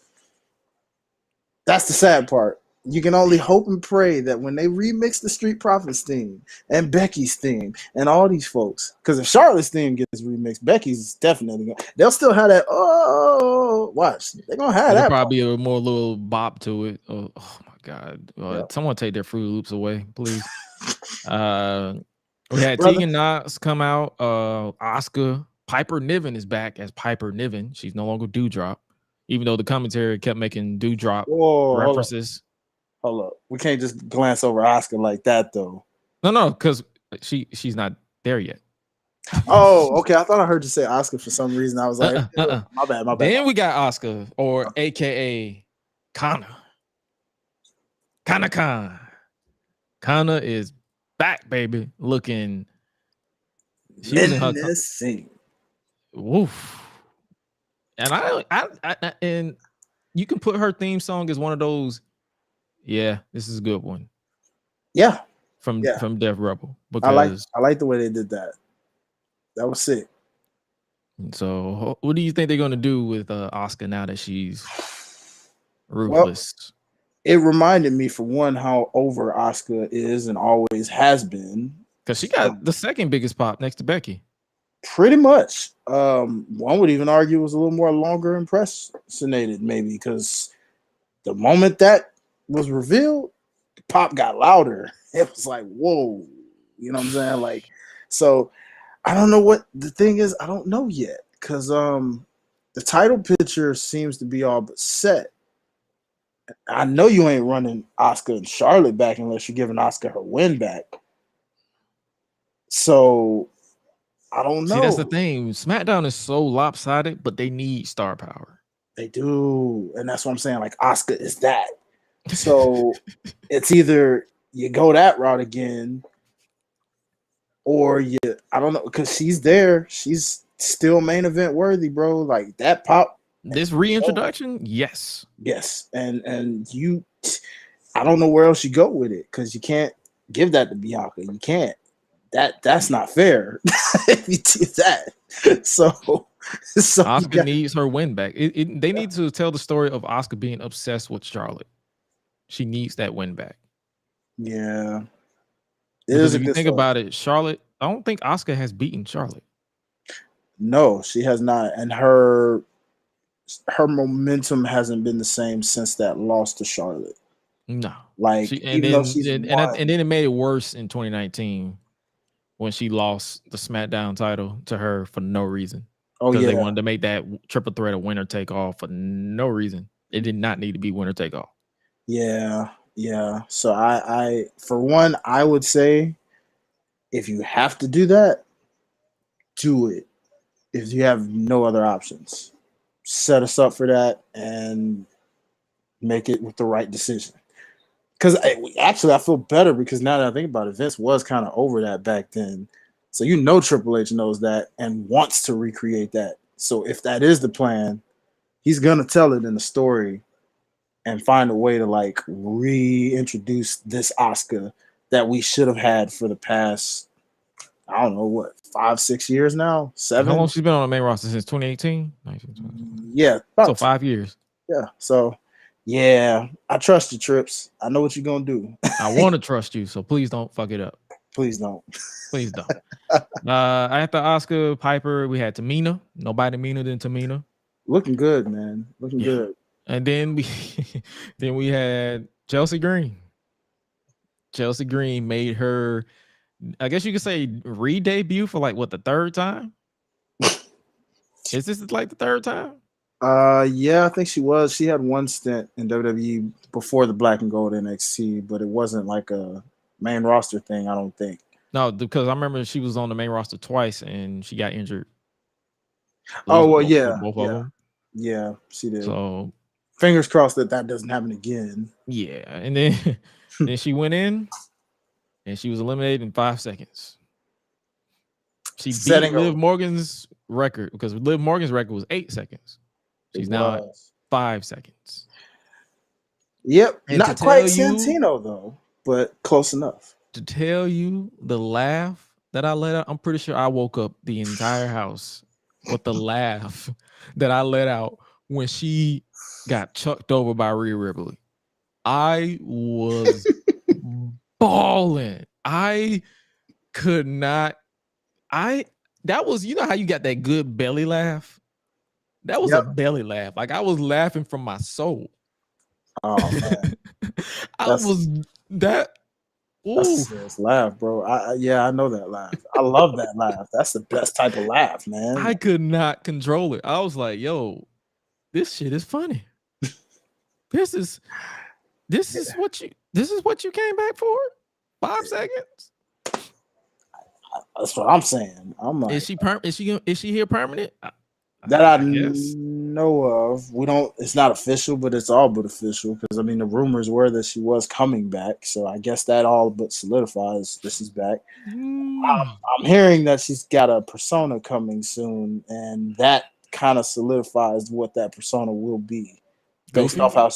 That's the sad part. You can only hope and pray that when they remix the Street Profits theme and Becky's theme and all these folks, because if Charlotte's theme gets remixed, Becky's definitely going. They'll still have that. Oh, watch. They're gonna have that. Probably a more little bop to it. Oh my God! Someone take their Fruit Loops away, please. We had Tegan Knox come out. Asuka, Piper Niven is back as Piper Niven. She's no longer Dewdrop, even though the commentary kept making Dewdrop references. Hold up. We can't just glance over Asuka like that, though. No, because She's not there yet. Oh, okay. I thought I heard you say Oscar for some reason. I was like, my bad. Then we got Oscar, or AKA Kana. Kana Khan. Kana is back, baby. Looking. She was in her woof. And I and you can put her theme song as one of those. Yeah, this is a good one. Yeah. From Death Rebel. Because I like the way they did that. That was sick. So what do you think they're gonna do with Oscar now that she's ruthless? Well, it reminded me, for one, how over Oscar is and always has been. Because she got the second biggest pop next to Becky. Pretty much. One would even argue it was a little more longer impersonated, maybe, because the moment that was revealed, the pop got louder. It was like, whoa. You know what I'm saying? Like, so I don't know what the thing is. I don't know yet. Because the title picture seems to be all but set. I know you ain't running Oscar and Charlotte back unless you're giving Oscar her win back. So I don't know. See, that's the thing. SmackDown is so lopsided, but they need star power. They do. And that's what I'm saying. Like, Oscar is that. So it's either you go that route again, or I don't know, because she's there. She's still main event worthy, bro. Like, that pop. This reintroduction, yes. And I don't know where else you go with it, because you can't give that to Bianca. You can't. That's not fair. If you do that. So Oscar needs her win back. They need to tell the story of Oscar being obsessed with Charlotte. She needs that win back. Yeah. Because if you think about it, Charlotte, I don't think Oscar has beaten Charlotte. No, she has not. And her momentum hasn't been the same since that loss to Charlotte. No. Like, and then it made it worse in 2019 when she lost the SmackDown title to her for no reason. Oh, yeah. They wanted to make that triple threat a winner take all for no reason. It did not need to be winner take all. Yeah. So I for one, I would say, if you have to do that, do it. If you have no other options, set us up for that and make it with the right decision. Because actually, I feel better, because now that I think about it, Vince was kind of over that back then. So Triple H knows that and wants to recreate that. So if that is the plan, he's gonna tell it in the story and find a way to like reintroduce this Oscar that we should have had for the past, I don't know what, 5-6 years now, 7. How long she's been on the main roster? Since 2018? Yeah, so 5 years. Yeah, so yeah, I trust you, Trips. I know what you're gonna do. I want to trust you, so please don't fuck it up. Please don't. Please don't. After Oscar, Piper, we had Tamina. Nobody meaner than Tamina. Looking good, man. Looking good. And then we had Chelsea Green. Chelsea Green made her, I guess you could say, re-debut for like the third time. Is this like the third time? Yeah, I think she was. She had one stint in WWE before the Black and Gold NXT, but it wasn't like a main roster thing, I don't think. No, because I remember she was on the main roster twice and she got injured. Oh, well, Both of them. Yeah, she did. So fingers crossed that doesn't happen again. Yeah, and then then she went in and she was eliminated in 5 seconds. She beat Liv Morgan's record, because Liv Morgan's record was 8 seconds. She's now at 5 seconds. Yep, and not quite Santino though, but close enough. To tell you the laugh that I let out, I'm pretty sure I woke up the entire house with the laugh that I let out when she got chucked over by Rhea Ripley. I was bawling. I could not. That was, you know how you got that good belly laugh? That was a belly laugh. Like, I was laughing from my soul. Oh man. That's a serious laugh, bro. I know that laugh. I love that laugh. That's the best type of laugh, man. I could not control it. I was like, yo, this shit is funny. This is what you came back for? 5 seconds? That's what I'm saying. I'm like, Is she here permanent? that I guess. know of. We don't. It's not official, but it's all but official because I mean the rumors were that she was coming back. So I guess that all but solidifies that she's back. I'm hearing that she's got a persona coming soon, and that kind of solidifies what that persona will be based Goofy? off how.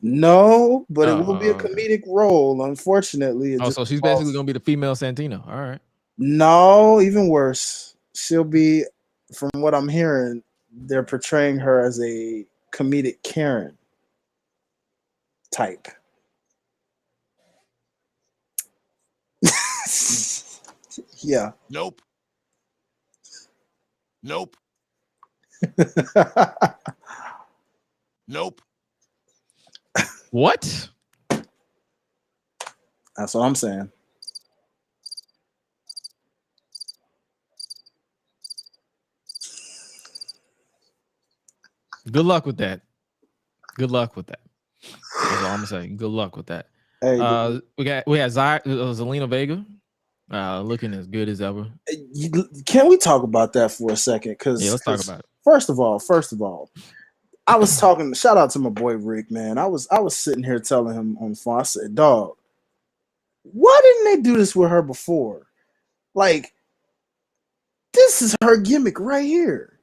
No, but it will be a Okay. comedic role. Unfortunately, it Oh, just so she's involves- basically gonna be the female Santino. All right. no, even worse. She'll be, from what I'm hearing, they're portraying her as a comedic Karen type. Yeah. Nope. Nope. Nope. What? That's what I'm saying. Good luck with that. Good luck with that. That's all I'm gonna say. Good luck with that. Hey, We had Zelina Vega, looking as good as ever. can we talk about that for a second? Because Yeah, let's talk about it. First of all, I was talking. Shout out to my boy Rick, man. I was sitting here telling him on the phone. I said, "Dog, why didn't they do this with her before? Like, this is her gimmick right here.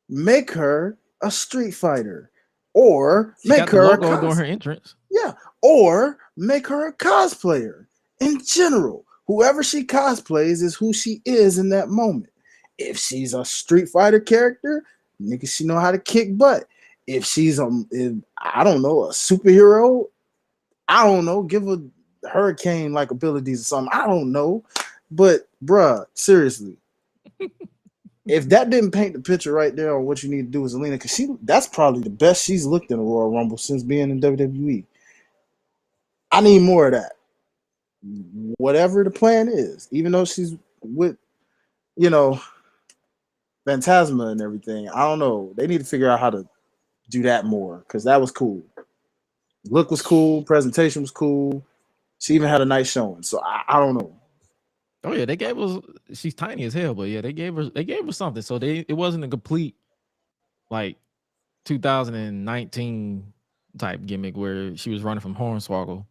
Make her a street fighter, or She make got the her logo during her entrance. yeah, or make her a cosplayer in general. Whoever she cosplays is who she is in that moment. If she's a Street Fighter character, nigga, she know how to kick butt. If she's I don't know, a superhero, I don't know, give her hurricane like abilities or something. I don't know. But bruh, seriously. If that didn't paint the picture right there on what you need to do with Zelina, because that's probably the best she's looked in a Royal Rumble since being in WWE. I need more of that. Whatever the plan is, even though she's with, Phantasma and everything, I don't know. They need to figure out how to do that more because that was cool. Look was cool. Presentation was cool. She even had a nice showing. So I don't know. Oh yeah, they gave us. She's tiny as hell, but yeah, they gave her something. So it wasn't a complete like 2019 type gimmick where she was running from Hornswoggle.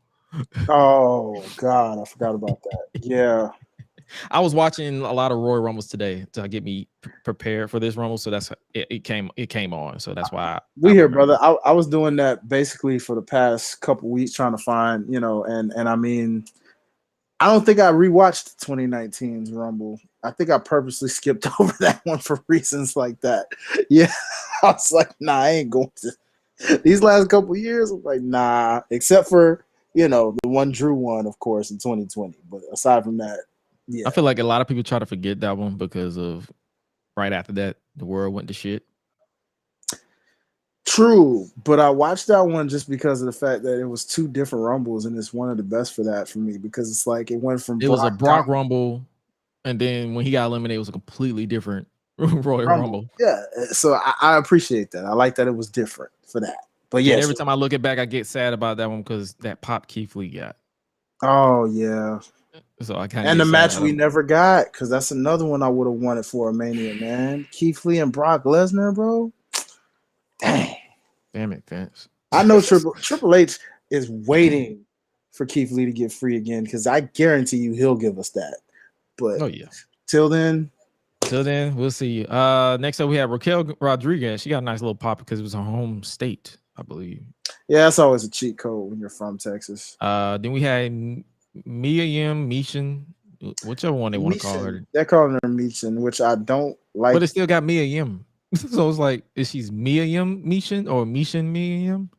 Oh God, I forgot about that. Yeah. I was watching a lot of Royal Rumbles today to get me prepared for this Rumble, so that's it came on. So that's why We here, brother. I was doing that basically for the past couple weeks, trying to find, and I mean, I don't think I rewatched 2019's Rumble. I think I purposely skipped over that one for reasons like that. Yeah, I was like, nah, I ain't going to. These last couple years, I'm like, nah, except for, the one Drew won, of course, in 2020. But aside from that, yeah. I feel like a lot of people try to forget that one because of right after that, the world went to shit. True, but I watched that one just because of the fact that it was two different Rumbles, and it's one of the best for that for me because it's like it went from was a Brock Rumble, and then when he got eliminated, it was a completely different Royal Rumble. Yeah, so I appreciate that. I like that it was different for that. But yeah, every time I look it back, I get sad about that one because that pop Keith Lee got. Oh yeah. So I kind of and the match we never got because that's another one I would have wanted for a Mania, man. Keith Lee and Brock Lesnar, bro. Damn it, Vince. I know Triple H is waiting for Keith Lee to get free again because I guarantee you he'll give us that. But till then, we'll see. Next up we have Raquel Rodriguez. She got a nice little pop because it was her home state, I believe. Yeah, that's always a cheat code when you're from Texas. Then we had Mia Yim, Michin, whichever one they want to call her. They're calling her Michin, which I don't like. But it still got Mia Yim. So it's like, is she's Mia Yim Michin or Michin Mia Yim?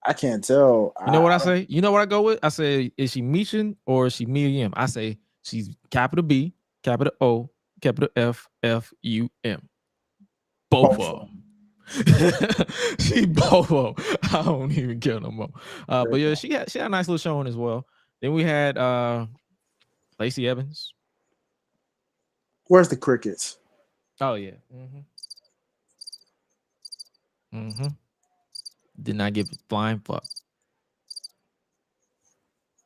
I can't tell. You know what I say? You know what I go with? I say, is she Michin or is she Mia Yim? I say she's capital B, capital O, capital F, F-U-M. Both of them. She both of them. I don't even care no more. But yeah, she had a nice little showing as well. Then we had Lacey Evans. Where's the crickets? Oh yeah. Did not give a flying fuck.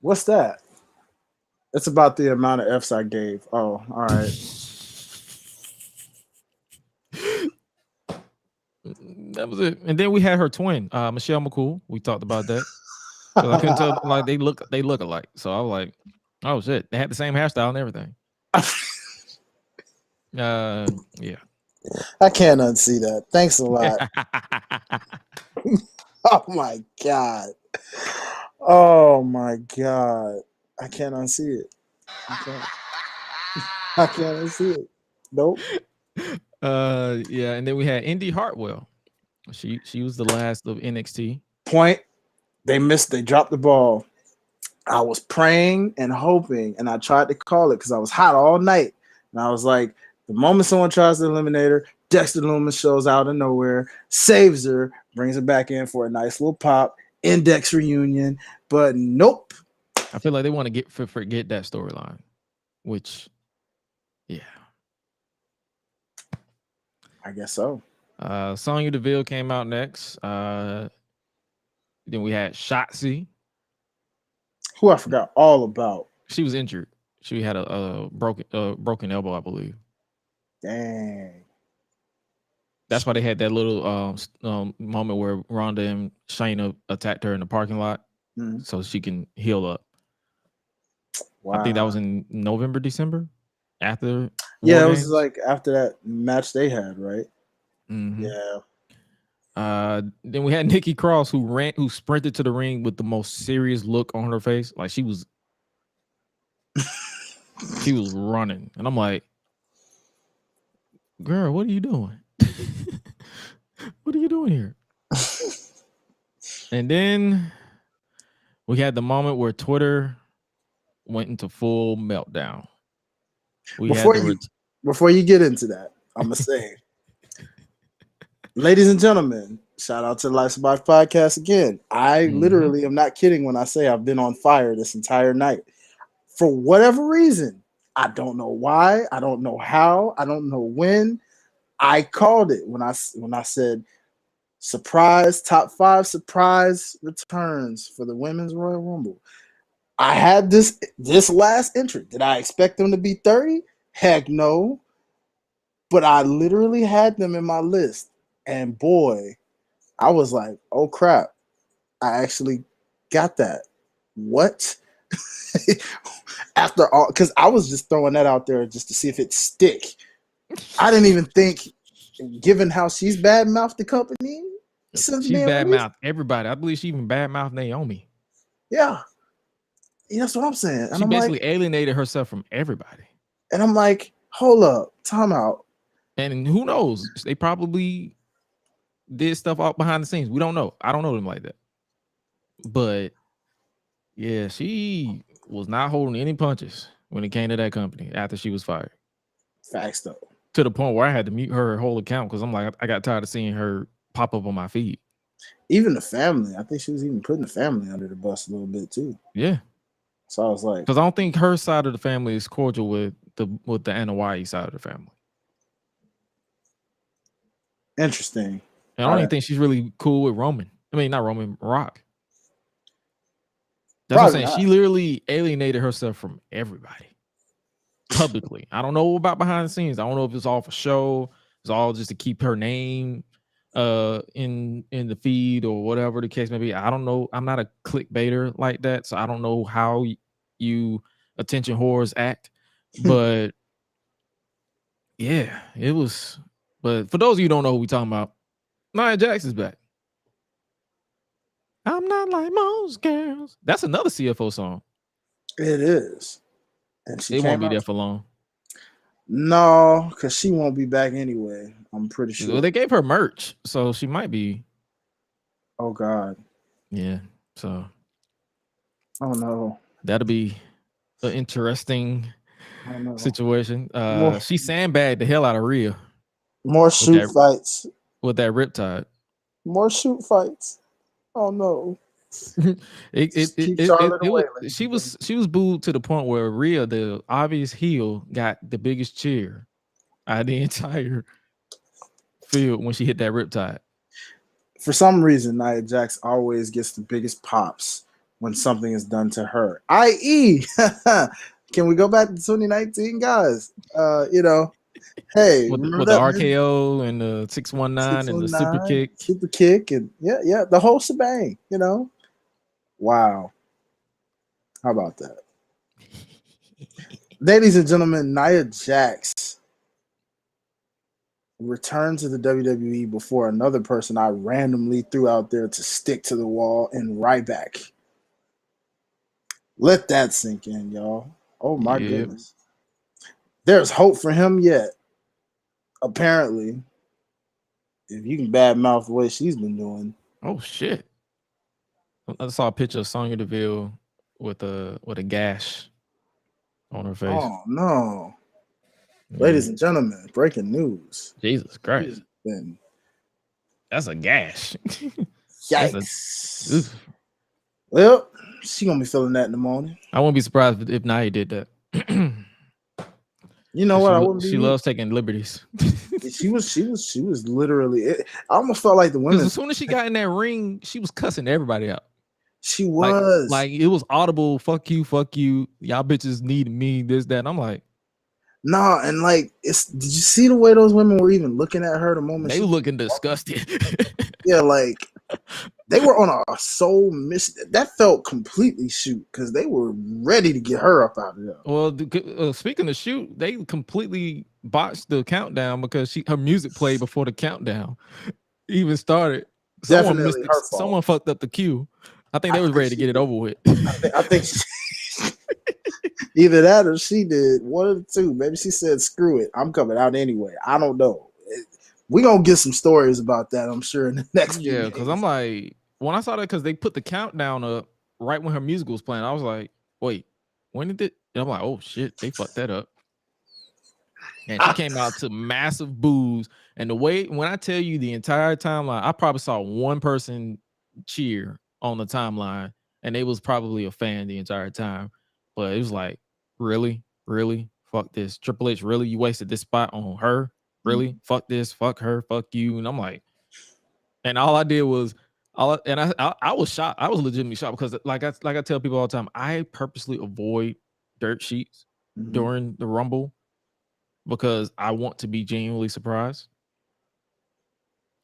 What's that? It's about the amount of F's I gave. Oh, all right. That was it. And then we had her twin, Michelle McCool. We talked about that. 'Cause I couldn't tell, like they look alike. So I was like, oh shit, they had the same hairstyle and everything. Yeah. I can't unsee that. Thanks a lot. Oh my god. Oh my god. I can't unsee it. I can't unsee it. Nope. Yeah, and then we had Indy Hartwell. She was the last of NXT. Point. They missed. They dropped the ball. I was praying and hoping, and I tried to call it because I was hot all night. And I was like, the moment someone tries to eliminate her, Dexter Lumis shows out of nowhere, saves her, brings her back in for a nice little pop, index reunion. But nope. I feel like they want to forget that storyline, which, yeah. I guess so. Sonya Deville came out next. Then we had Shotzi, who I forgot all about. She was injured. She had a broken elbow, I believe. Dang. That's why they had that little moment where Ronda and Shayna attacked her in the parking lot, so she can heal up. Wow. I think that was in November, December, after. Yeah, it was like after that match they had, right? Mm-hmm. Yeah. Then we had Nikki Cross who sprinted to the ring with the most serious look on her face, like she was running, and I'm like, girl, what are you doing? What are you doing here? And then we had the moment where Twitter went into full meltdown. Before you get into that, I'm gonna say, ladies and gentlemen, shout out to the Life Survive podcast again. I literally am not kidding when I say I've been on fire this entire night. For whatever reason, I don't know why, I don't know how, I don't know when. I called it when I said surprise top 5 surprise returns for the Women's Royal Rumble. I had this last entry. Did I expect them to be 30? Heck no. But I literally had them in my list. And boy, I was like, oh crap. I actually got that. What? After all, because I was just throwing that out there just to see if it stick. I didn't even think, given how she's bad-mouthed the company. She's bad-mouthed everybody. I believe she even bad-mouthed Naomi. Yeah. That's what I'm saying. And she basically alienated herself from everybody. And I'm like, hold up, time out. And who knows? They probably did stuff out behind the scenes. We don't know. I don't know them like that. But yeah, she was not holding any punches when it came to that company after she was fired. Facts though. To the point where I had to mute her whole account because I'm like, I got tired of seeing her pop up on my feed. Even the family. I think she was even putting the family under the bus a little bit too. Yeah. So I was like, because I don't think her side of the family is cordial with the Anoa'i side of the family. Interesting. And I don't even think she's really cool with Roman. I mean, not Roman, Rock. That's what I'm saying. She literally alienated herself from everybody publicly. I don't know about behind the scenes. I don't know if it's all for show. It's all just to keep her name in the feed or whatever the case may be. I don't know. I'm not a clickbaiter like that, so I don't know how you attention whores act. But yeah, it was. But for those of you who don't know who we talking about, Nia Jax's back. I'm not like most girls. That's another CFO song. It is. And she won't be there for long. No, because she won't be back anyway. I'm pretty sure. Well, they gave her merch, so she might be. Oh God. Yeah. So. Oh no. That'll be an interesting situation. She sandbagged the hell out of Rhea. More shoot fights. With that riptide. More shoot fights. Oh no. She was booed to the point where Rhea, the obvious heel, got the biggest cheer out of the entire field when she hit that riptide. For some reason, Nia Jax always gets the biggest pops when something is done to her, i.e., Can we go back to 2019, guys? Hey, with remember the that RKO and the 619 and the super 619 kick. super kick, and the whole shebang. Wow. How about that? Ladies and gentlemen, Nia Jax returned to the WWE before another person I randomly threw out there to stick to the wall and Ryback. Let that sink in, y'all. Oh my goodness. There's hope for him yet. Apparently, if you can badmouth the way she's been doing. Oh shit! I saw a picture of Sonya Deville with a gash on her face. Oh no. Ladies and gentlemen, breaking news. Jesus Christ. That's a gash. Yikes. Well, she gonna be feeling that in the morning. I wouldn't be surprised if Nia did that. You know what? She loves taking liberties. She was literally. I almost felt like the women. As soon as she got in that ring, she was cussing everybody out. She was like it was audible. Fuck you, y'all bitches need me. This, that. And I'm like, nah, and like did you see the way those women were even looking at her the moment they were looking disgusted? Yeah, like they were on a soul mission. That felt completely shoot because they were ready to get her up out of there. Well, speaking of shoot, they completely botched the countdown because her music played before the countdown even started. Definitely her fault. Someone fucked up the cue. I think they was ready to get it over with. I think either that or she did. One of the two. Maybe she said, "Screw it, I'm coming out anyway." I don't know. We're gonna get some stories about that, I'm sure, in the next few days. Because I'm like, when I saw that, because they put the countdown up right when her music was playing, I was like, wait, when did it? And I'm like, oh shit, they fucked that up. And she came out to massive boos. And the way, when I tell you the entire timeline, I probably saw one person cheer on the timeline, and they was probably a fan the entire time. But it was like, really? Fuck this. Triple H, really? You wasted this spot on her? Really? Fuck this, fuck her, fuck you. And I'm like, and all I did was, I was shocked. I was legitimately shocked because like I tell people all the time, I purposely avoid dirt sheets during the Rumble because I want to be genuinely surprised.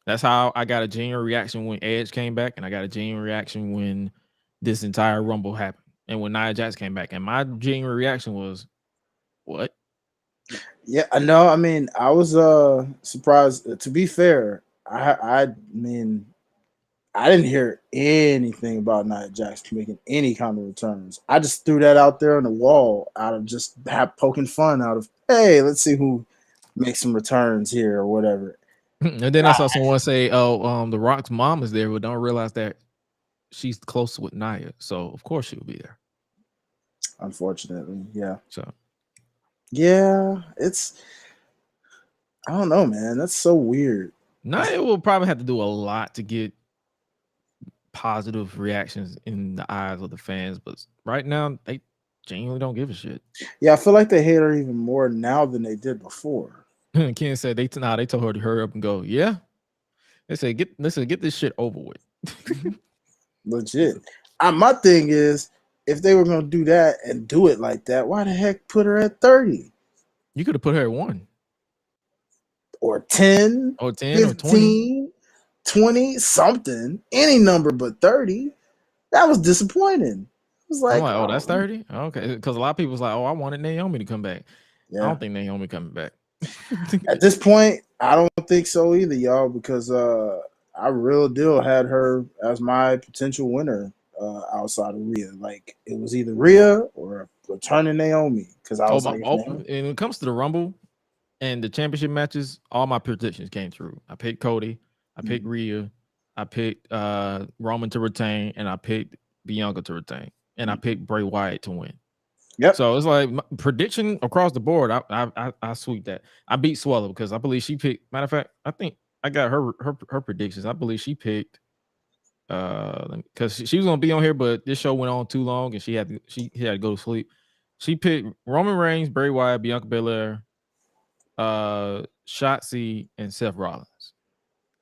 That's how I got a genuine reaction when Edge came back, and I got a genuine reaction when this entire Rumble happened, and when Nia Jax came back. And my genuine reaction was, what? Yeah, I know. I mean, I was surprised. To be fair, I mean, I didn't hear anything about Nia Jax making any kind of returns. I just threw that out there on the wall out of just poking fun out of, hey, let's see who makes some returns here or whatever. And then I saw someone say, "Oh, The Rock's mom is there," but don't realize that she's close with Nia, so of course she'll be there. Unfortunately, yeah. So, yeah, I don't know, man. That's so weird. Nia will probably have to do a lot to get positive reactions in the eyes of the fans, but right now they genuinely don't give a shit. Yeah, I feel like they hate her even more now than they did before. Ken said they told her to hurry up and go. Yeah, they said get this shit over with. Legit. My thing is, if they were gonna do that and do it like that, why the heck put her at 30? You could have put her at 1 or 10 or 10 15, or 20 something, any number but 30. That was disappointing. It was like, oh, that's 30. Okay, because a lot of people was like, oh, I wanted Naomi to come back. Yeah. I don't think Naomi coming back. At this point, I don't think so either, y'all, because I real deal had her as my potential winner outside of Rhea. Like, it was either Rhea or returning Naomi. Because I was when it comes to the Rumble and the championship matches, all my predictions came through. I picked Cody, I picked Rhea, I picked Roman to retain, and I picked Bianca to retain, and I picked Bray Wyatt to win. Yep. So it's like prediction across the board. I sweep that. I beat Suela because I believe she picked. Matter of fact, I think I got her predictions. I believe she picked because she was gonna be on here, but this show went on too long and she had to go to sleep. She picked Roman Reigns, Bray Wyatt, Bianca Belair, Shotzi, and Seth Rollins.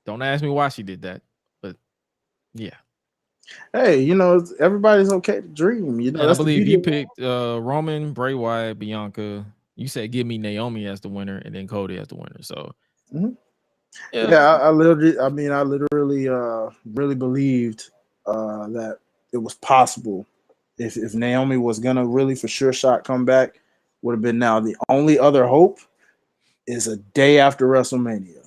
Don't ask me why she did that, but yeah. Hey, everybody's okay to dream. And I That's the believe beauty you of it. picked Roman, Bray Wyatt, Bianca. You said give me Naomi as the winner and then Cody as the winner. So Mhm. yeah, Yeah, I literally really believed that it was possible if Naomi was gonna really for sure shot come back, would have been now. The only other hope is a day after WrestleMania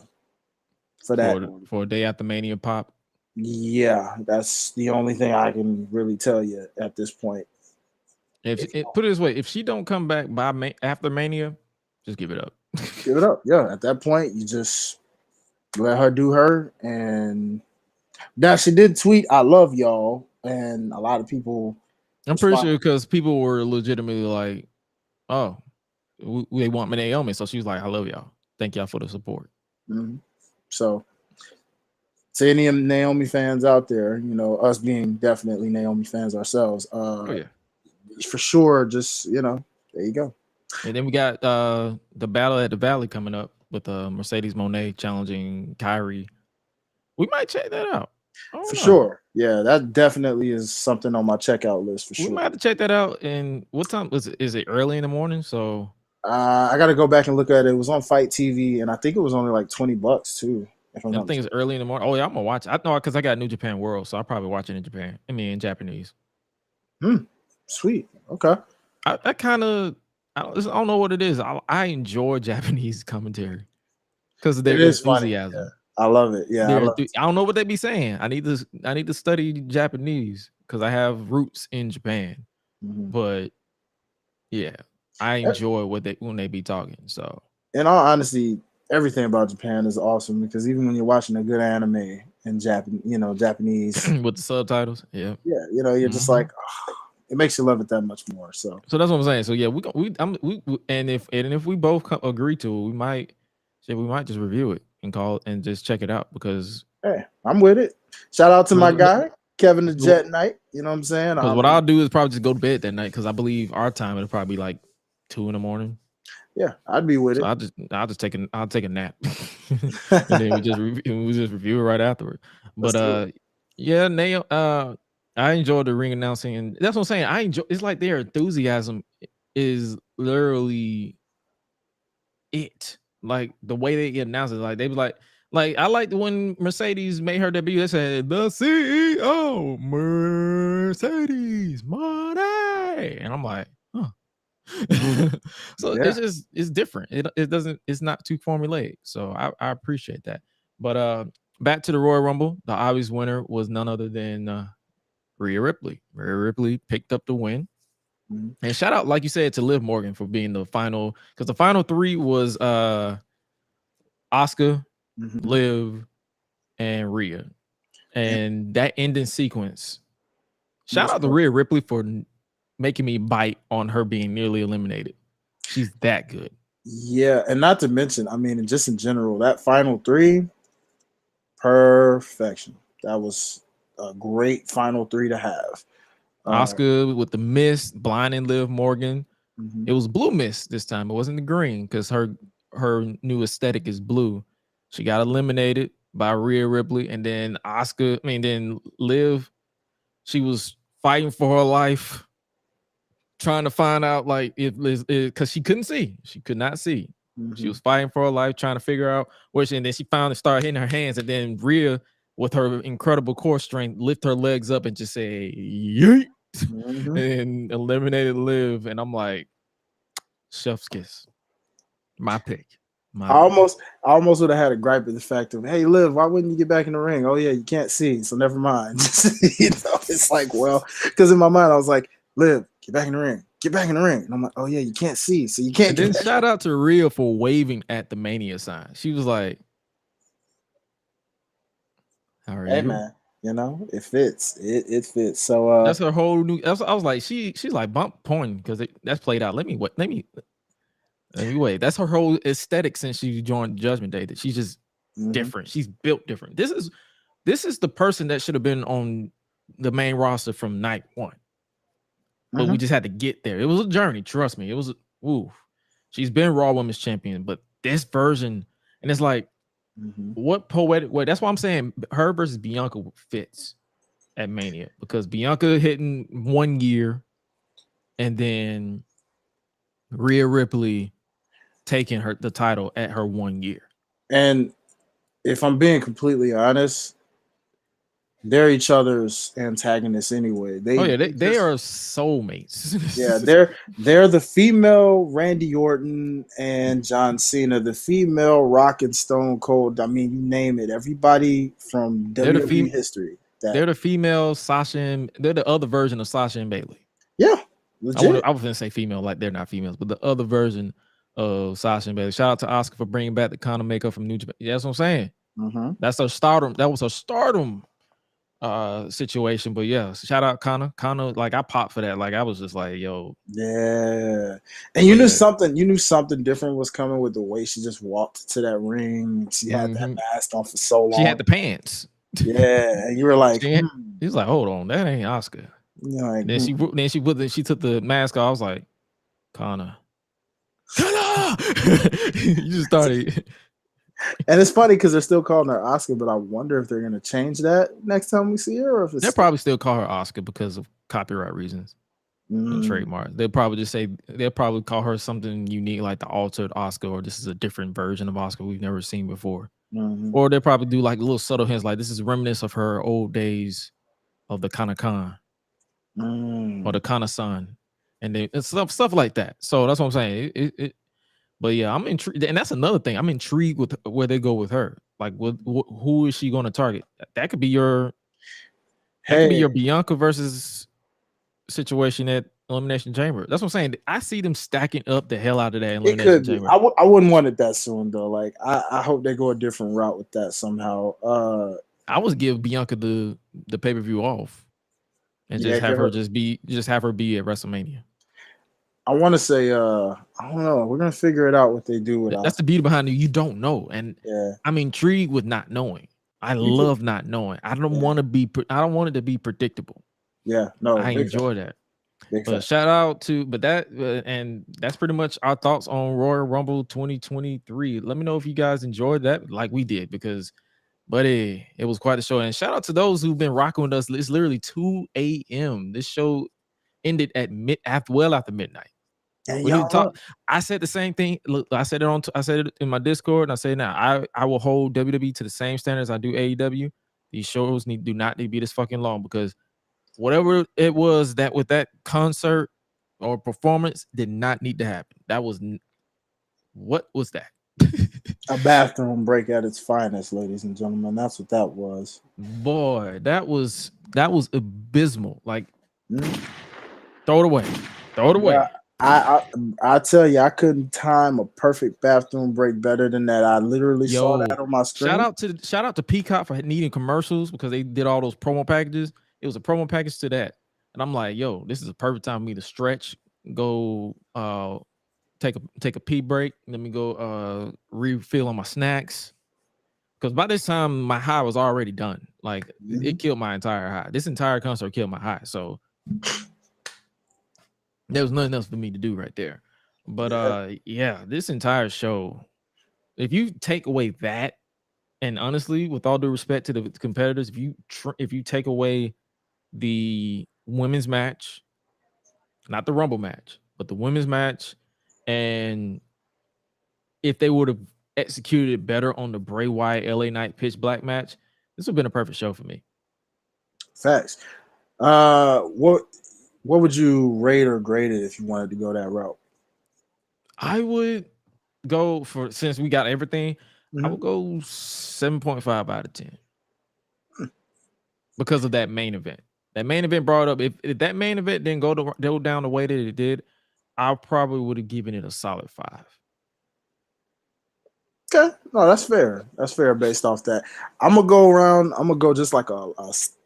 for that. for a day after Mania pop. Yeah, that's the only thing I can really tell you at this point. Put it this way, if she don't come back by after Mania, just give it up. Give it up. Yeah, at that point, you just let her do her. And now she did tweet, "I love y'all," and a lot of people. I'm pretty sure because people were legitimately like, "Oh, they want me Naomi," so she was like, "I love y'all. Thank y'all for the support." Mm-hmm. So, to any Naomi fans out there, us being definitely Naomi fans ourselves, Oh yeah. for sure. Just there you go. And then we got the battle at the Valley coming up with Mercedes Moné challenging Kyrie. We might check that out. For sure. Yeah, that definitely is something on my checkout list for We sure. might have to check that out. And what time was it? Is it early in the morning? So I got to go back and look at it. It was on Fight TV, and I think it was only like $20 too. If I'm I not think it's early in the morning. Oh yeah, I'm gonna watch it. I know because I got New Japan World, so I'll probably watch it in Japan. In Japanese. Sweet. Okay. I kind of I don't know what it is. I enjoy Japanese commentary because of their It is funny. enthusiasm. Yeah. I love it. Yeah, I don't know what they be saying. I need to study Japanese because I have roots in Japan. Mhm. But yeah, I enjoy when they be talking. So in all honesty, everything about Japan is awesome because even when you're watching a good anime in Japanese, with the subtitles, yeah, you're just like, it makes you love it that much more. So that's what I'm saying. So yeah, if we both agree to it, we might just review it and call and just check it out because hey, I'm with it. Shout out to my guy Kevin the Jet Knight. You know what I'm saying? Because what I'll do is probably just go to bed that night because I believe our time it'll probably be like 2 a.m. Yeah, I'd be with it. I'll take a nap, and then we just review it right afterward. But yeah, Nail. I enjoyed the ring announcing, and that's what I'm saying. I enjoy. It's like their enthusiasm is literally it. Like the way they announce it, like they was like I liked when Mercedes made her debut. They said the CEO Mercedes money, and I'm like, huh. So it's different. It's not too formulaic. So I appreciate that. But back to the Royal Rumble, the obvious winner was none other than Rhea Ripley. Rhea Ripley picked up the win. Mm-hmm. And shout out, like you said, to Liv Morgan for being the final, because the final three was Asuka, Liv, and Rhea. And that ending sequence. Shout out to Rhea Ripley for making me bite on her being nearly eliminated. She's that good. Yeah, and not to mention, just in general, that final three, perfection. That was a great final three to have. Asuka with the mist, blinding Liv Morgan. Mm-hmm. It was blue mist this time. It wasn't the green because her new aesthetic is blue. She got eliminated by Rhea Ripley, and then then Liv. She was fighting for her life, trying to find out because she couldn't see. She could not see. Mm-hmm. She was fighting for her life, trying to figure out where and then she finally started hitting her hands, and then Rhea, with her incredible core strength, lift her legs up and just say yeet, and eliminated Liv. And I'm like, chef's kiss. My pick. I almost would have had a gripe with the fact of, hey, Liv, why wouldn't you get back in the ring? Oh yeah, you can't see, so never mind. It's like, well, because in my mind I was like, Liv, get back in the ring, and I'm like, oh yeah, you can't see, so you can't. And then shout out to Rhea for waving at the Mania sign. She was like, "How are you?" Hey man, it fits. It fits. So that's her whole new. I was like, she's like bump pointing because that's played out. Let me wait. That's her whole aesthetic since she joined Judgment Day. That she's just different. She's built different. This is the person that should have been on the main roster from night one. But we just had to get there. It was a journey. Trust me. It was She's been Raw Women's Champion, but this version, and it's like, what poetic way? That's why I'm saying her versus Bianca fits. at Mania because Bianca hitting 1 year and then Rhea Ripley taking the title at her 1 year. And if I'm being completely honest, they're each other's antagonists anyway. They are soulmates. Yeah, they're the female Randy Orton and John Cena, the female Rock and Stone Cold. I mean, you name it. Everybody from WWE history. They're the female Sasha and they're the other version of Sasha and Bailey. Yeah, legit. I was gonna say female, like they're not females, but the other version of Sasha and Bailey. Shout out to Asuka for bringing back the Conor makeup from New Japan. Yeah, that's what I'm saying. Mm-hmm. That's a stardom. That was a stardom situation. But yeah, shout out Conor. Like I popped for that. Like I was just like, yo. Yeah. And you knew something different was coming with the way she just walked to that ring. She had that mask on for so long. She had the pants. Yeah. And you were like, he was like, hold on, that ain't Asuka. Like, then she took the mask off. I was like, Conor. You just started. And it's funny because they're still calling her Oscar, but I wonder if they're going to change that next time we see her. Or if they'll probably still call her Oscar because of copyright reasons and trademark. They'll probably call her something unique like the altered Oscar, or this is a different version of Oscar we've never seen before. Or they'll probably do like little subtle hints like this is reminiscent of her old days of the Kana Khan or the Kana San, and then stuff like that. So that's what I'm saying. But yeah, I'm intrigued, and that's another thing. I'm intrigued with where they go with her. Like, who is she going to target? That could be your Bianca versus situation at Elimination Chamber. That's what I'm saying. I see them stacking up the hell out of that Elimination Chamber. I wouldn't want it that soon though. Like, I hope they go a different route with that somehow. I would give Bianca the pay-per-view off, and just have her be at WrestleMania. I want to say, I don't know. We're gonna figure it out what they do with that's the beauty behind it. You don't know, and I'm intrigued with not knowing. I love not knowing. I don't want it to be predictable. Yeah, no, I enjoy that. But shout out to, and that's pretty much our thoughts on Royal Rumble 2023. Let me know if you guys enjoyed that, like we did, because, buddy, it was quite a show. And shout out to those who've been rocking with us. It's literally 2 a.m. This show ended at after midnight. I said the same thing. Look, I said it in my Discord, and I say now I will hold WWE to the same standards I do AEW. These shows do not need to be this fucking long, because whatever it was that with that concert or performance did not need to happen. What was that? A bathroom break at its finest, ladies and gentlemen. That's what that was. Boy, that was abysmal. Like, throw it away. Yeah. I tell you, I couldn't time a perfect bathroom break better than that. I literally saw that on my screen. Shout out to Peacock for needing commercials, because they did all those promo packages. It was a promo package to that, and I'm like, yo, this is a perfect time for me to stretch, go take a pee break, let me go refill on my snacks, because by this time my high was already done. Like, it killed my entire high. This entire concert killed my high. So there was nothing else for me to do right there. But this entire show, if you take away that, and honestly, with all due respect to the competitors, if you take away the women's match, not the Rumble match, but the women's match, and if they would have executed it better on the Bray Wyatt LA Knight Pitch Black match, this would have been a perfect show for me. Facts. What would you rate or grade it if you wanted to go that route? I would go for, since we got everything, I would go 7.5 out of 10 because of that main event. That main event brought up, if that main event didn't go down the way that it did, I probably would have given it a solid 5. Okay, no, that's fair. That's fair based off that. I'm gonna go just like a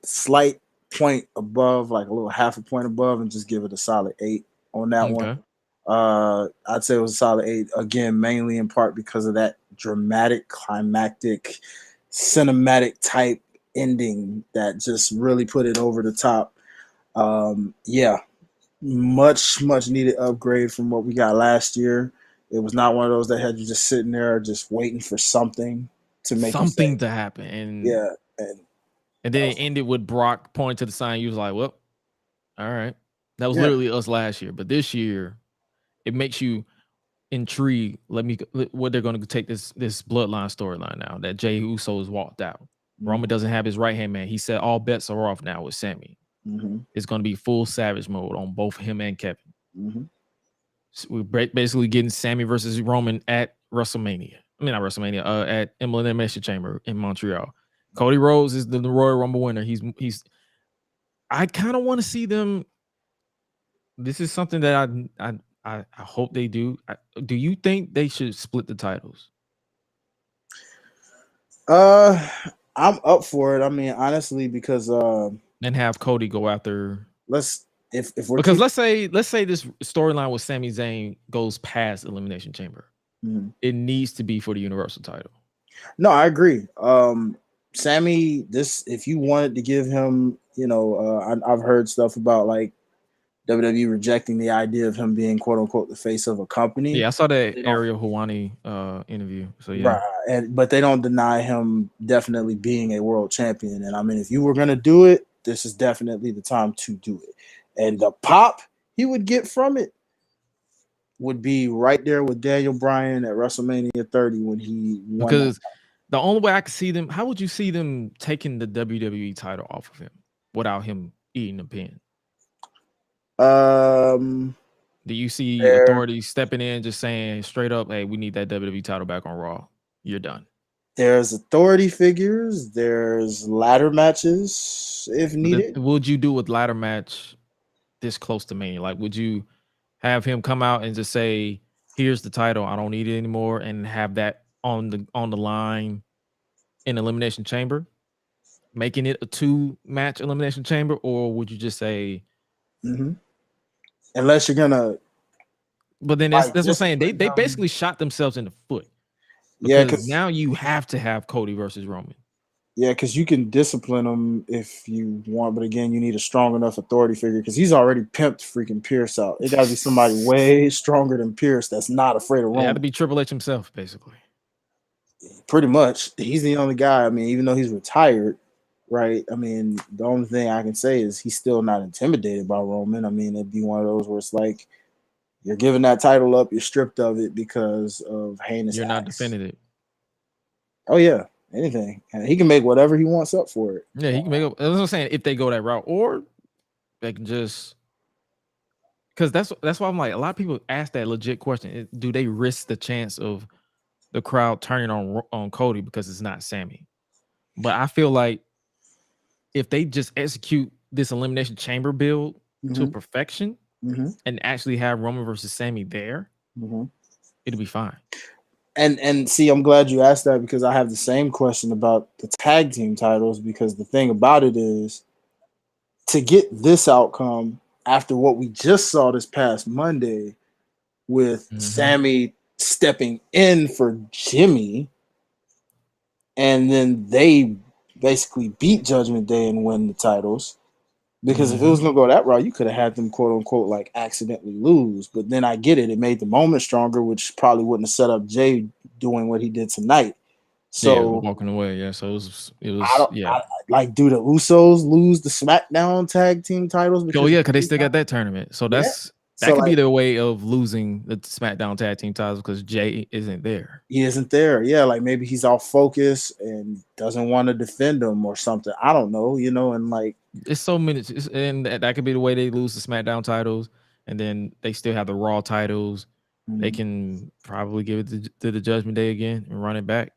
slight point above, like a little half a point above, and just give it a solid 8 on that one. I'd say it was a solid 8 again, mainly in part because of that dramatic, climactic, cinematic type ending that just really put it over the top. Much needed upgrade from what we got last year. It was not one of those that had you just sitting there just waiting for something to make something to happen. And And then it ended with Brock pointing to the sign. You was like, well, all right. That was literally us last year. But this year, it makes you intrigued. What they're going to take this bloodline storyline now that Jey Uso has walked out. Roman doesn't have his right hand man. He said all bets are off now with Sammy. It's going to be full savage mode on both him and Kevin. So we're basically getting Sammy versus Roman at WrestleMania. I mean, not WrestleMania. At Elimination Chamber in Montreal. Cody Rhodes is the Royal Rumble winner. He's. I kind of want to see them. This is something that I hope they do. Do you think they should split the titles? I'm up for it. I mean, honestly, because and have Cody go after. Let's say this storyline with Sami Zayn goes past Elimination Chamber. It needs to be for the Universal title. No, I agree. Sammy, if you wanted to give him, I've heard stuff about like WWE rejecting the idea of him being quote unquote the face of a company. Yeah, I saw that Ariel Helwani interview. So yeah, right. But they don't deny him definitely being a world champion. And I mean, if you were gonna do it, this is definitely the time to do it. And the pop he would get from it would be right there with Daniel Bryan at WrestleMania 30 when he won. Because the only way I could see them, how would you see them taking the WWE title off of him without him eating the pin? Do you see authority stepping in, just saying straight up, "Hey, we need that WWE title back on Raw. You're done." There's authority figures. There's ladder matches if needed. Would you do a ladder match this close to Mania? Like, would you have him come out and just say, "Here's the title. I don't need it anymore," and have that on the line in Elimination Chamber, making it a 2-match Elimination Chamber, or would you just say? Unless you're gonna, but then that's what I'm saying. They basically shot themselves in the foot. Because now you have to have Cody versus Roman. Yeah, because you can discipline him if you want, but again, you need a strong enough authority figure because he's already pimped freaking Pierce out. It got to be somebody way stronger than Pierce that's not afraid of Roman. It had to be Triple H himself, basically. Pretty much, he's the only guy. I mean, even though he's retired, right? I mean, the only thing I can say is he's still not intimidated by Roman. I mean, it'd be one of those where it's like you're giving that title up, you're stripped of it because of heinous. You're not defending it. Oh yeah, anything, and he can make whatever he wants up for it. Yeah, he can make up. That's what I'm saying. If they go that route, or they can just, because that's why I'm like, a lot of people ask that legit question: do they risk the chance of the crowd turning on Cody because it's not Sammy? But I feel like if they just execute this Elimination Chamber build to perfection and actually have Roman versus Sammy there, it'll be fine. And see, I'm glad you asked that because I have the same question about the tag team titles, because the thing about it is to get this outcome after what we just saw this past Monday with Sammy stepping in for Jimmy, and then they basically beat Judgment Day and win the titles. Because if it was going to go that route, you could have had them, quote unquote, like accidentally lose. But then I get it. It made the moment stronger, which probably wouldn't have set up Jay doing what he did tonight. So walking away. Yeah. So it was like, do the Usos lose the SmackDown tag team titles? Because because they still got that tournament. So that could be their way of losing the SmackDown tag team titles because Jay isn't there. He isn't there. Yeah. Like maybe he's off focus and doesn't want to defend them or something. I don't know, and like, it's so many, and that could be the way they lose the SmackDown titles, and then they still have the Raw titles. They can probably give it to the Judgment Day again and run it back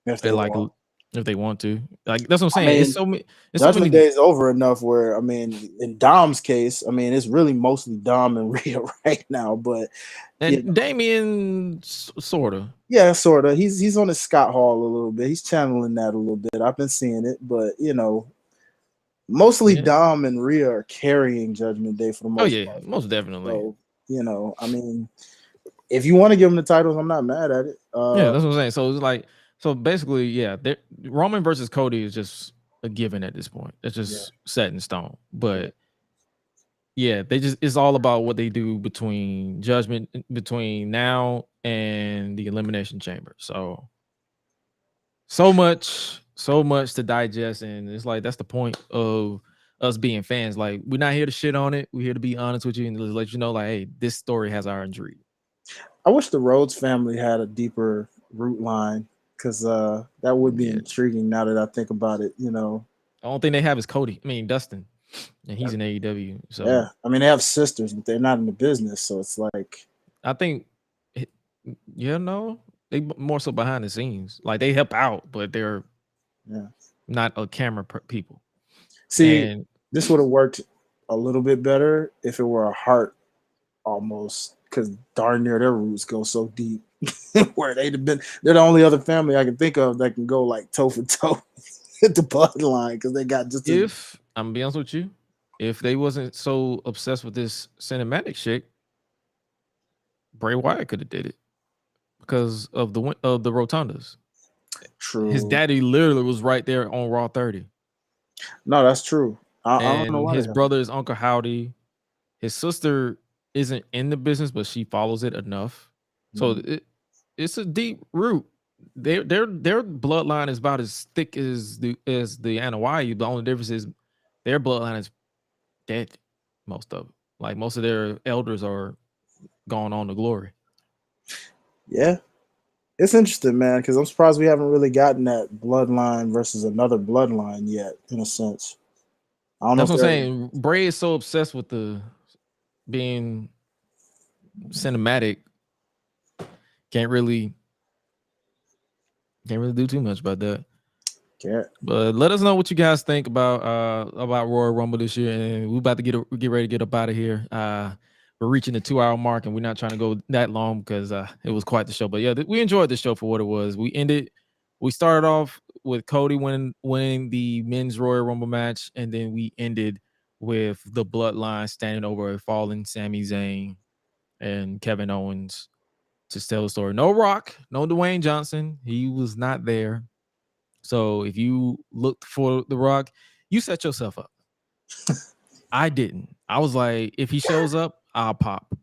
if they want to. Like that's what I'm saying. I mean, it's so many. Judgment Day is over enough where in Dom's case, it's really mostly Dom and Rhea right now. But Damian sorta. Yeah, sorta. He's on his Scott Hall a little bit. He's channeling that a little bit. I've been seeing it, but mostly Dom and Rhea are carrying Judgment Day for the most part. Most definitely. So, if you want to give them the titles, I'm not mad at it. That's what I'm saying. So it's like, basically, Roman versus Cody is just a given at this point. It's just set in stone. But it's all about what they do between now and the Elimination Chamber. So much so much to digest, and it's like that's the point of us being fans. Like, we're not here to shit on it. We're here to be honest with you and let you know, like, hey, this story has our intrigue. I wish the Rhodes family had a deeper root line, because that would be intriguing now that I think about it. The only thing they have is Dustin, and he's in AEW. So yeah, I mean, they have sisters, but they're not in the business, so it's like, I think, they more so behind the scenes. Like, they help out, but they're not a camera people. See, and this would have worked a little bit better if it were a heart almost, because darn near their roots go so deep. Where they're the only other family I can think of that can go like toe for toe at the bloodline, because they got just. If I'm gonna be honest with you, if they wasn't so obsessed with this cinematic shit, Bray Wyatt could have did it because of the rotundas. True. His daddy literally was right there on Raw 30. No, that's true. I don't know why his brother is Uncle Howdy. His sister isn't in the business, but she follows it enough. So it's a deep root. Their bloodline is about as thick as the Anoa'i. The only difference is their bloodline is dead. Most of it. Like, most of their elders are gone on to glory. Yeah. It's interesting, man, because I'm surprised we haven't really gotten that bloodline versus another bloodline yet, in a sense. I don't know. That's what I'm saying. Bray is so obsessed with the being cinematic, can't really do too much about that. Can't. But let us know what you guys think about Royal Rumble this year, and we're about to get ready to get up out of here. We're reaching the 2-hour mark, and we're not trying to go that long because it was quite the show. But yeah, we enjoyed the show for what it was. We started off with Cody winning the men's Royal Rumble match, and then we ended with the Bloodline standing over a fallen Sami Zayn and Kevin Owens to tell the story. No Rock, no Dwayne Johnson. He was not there. So if you looked for The Rock, you set yourself up. I didn't. I was like, if he shows up, I'll pop.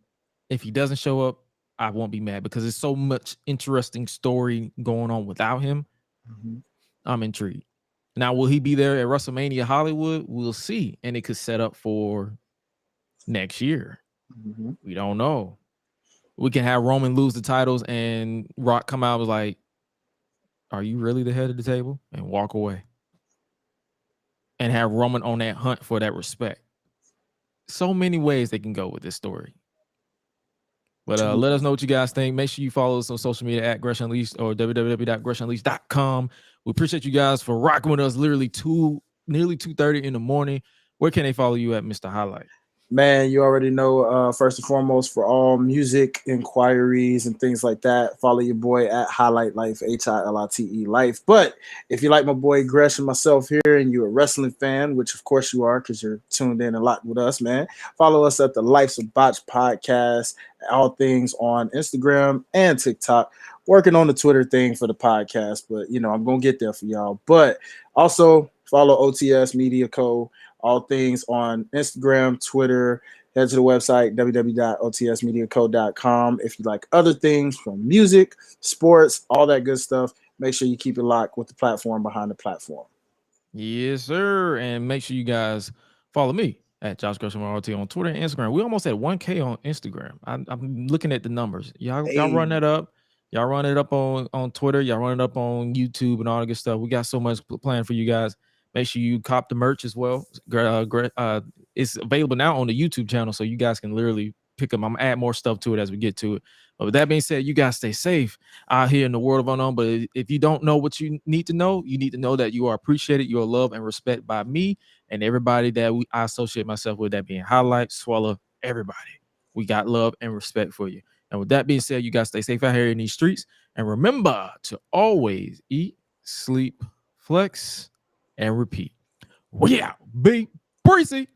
If he doesn't show up, I won't be mad, because there's so much interesting story going on without him. I'm intrigued. Now, will he be there at WrestleMania Hollywood? We'll see. And it could set up for next year. We don't know. We can have Roman lose the titles and Rock come out and was like, are you really the head of the table? And walk away. And have Roman on that hunt for that respect. So many ways they can go with this story. But let us know what you guys think. Make sure you follow us on social media at Gresh Unleashed or www.gressunleashed.com. We appreciate you guys for rocking with us nearly 2:30 in the morning. Where can they follow you at, Mr. Highlight? Man, you already know, first and foremost, for all music inquiries and things like that, follow your boy at Highlight Life, HILITE Life. But if you like my boy Gresh and myself here, and you're a wrestling fan, which of course you are because you're tuned in a lot with us, man, follow us at the Lifes of Botch podcast, all things on Instagram and TikTok. Working on the Twitter thing for the podcast, but I'm gonna get there for y'all. But also follow OTS Media Co. All things on Instagram, Twitter. Head to the website, www.otsmediaco.com. If you like other things from music, sports, all that good stuff, make sure you keep it locked with the platform behind the platform. Yes, sir. And make sure you guys follow me at Josh Gresham RT on Twitter and Instagram. We almost at 1K on Instagram. I'm looking at the numbers. Y'all run that up. Y'all run it up on Twitter. Y'all run it up on YouTube and all that good stuff. We got so much planned for you guys. Make sure you cop the merch as well. It's available now on the YouTube channel, so you guys can literally pick them. I'm gonna add more stuff to it as we get to it. But with that being said, you guys stay safe out here in the world of unknown. But if you don't know what you need to know that you are appreciated, you are loved and respected by me and everybody that I associate myself with, that being Highlight, Suela, everybody. We got love and respect for you. And with that being said, you guys stay safe out here in these streets. And remember to always eat, sleep, flex, and repeat. We out, be breezy.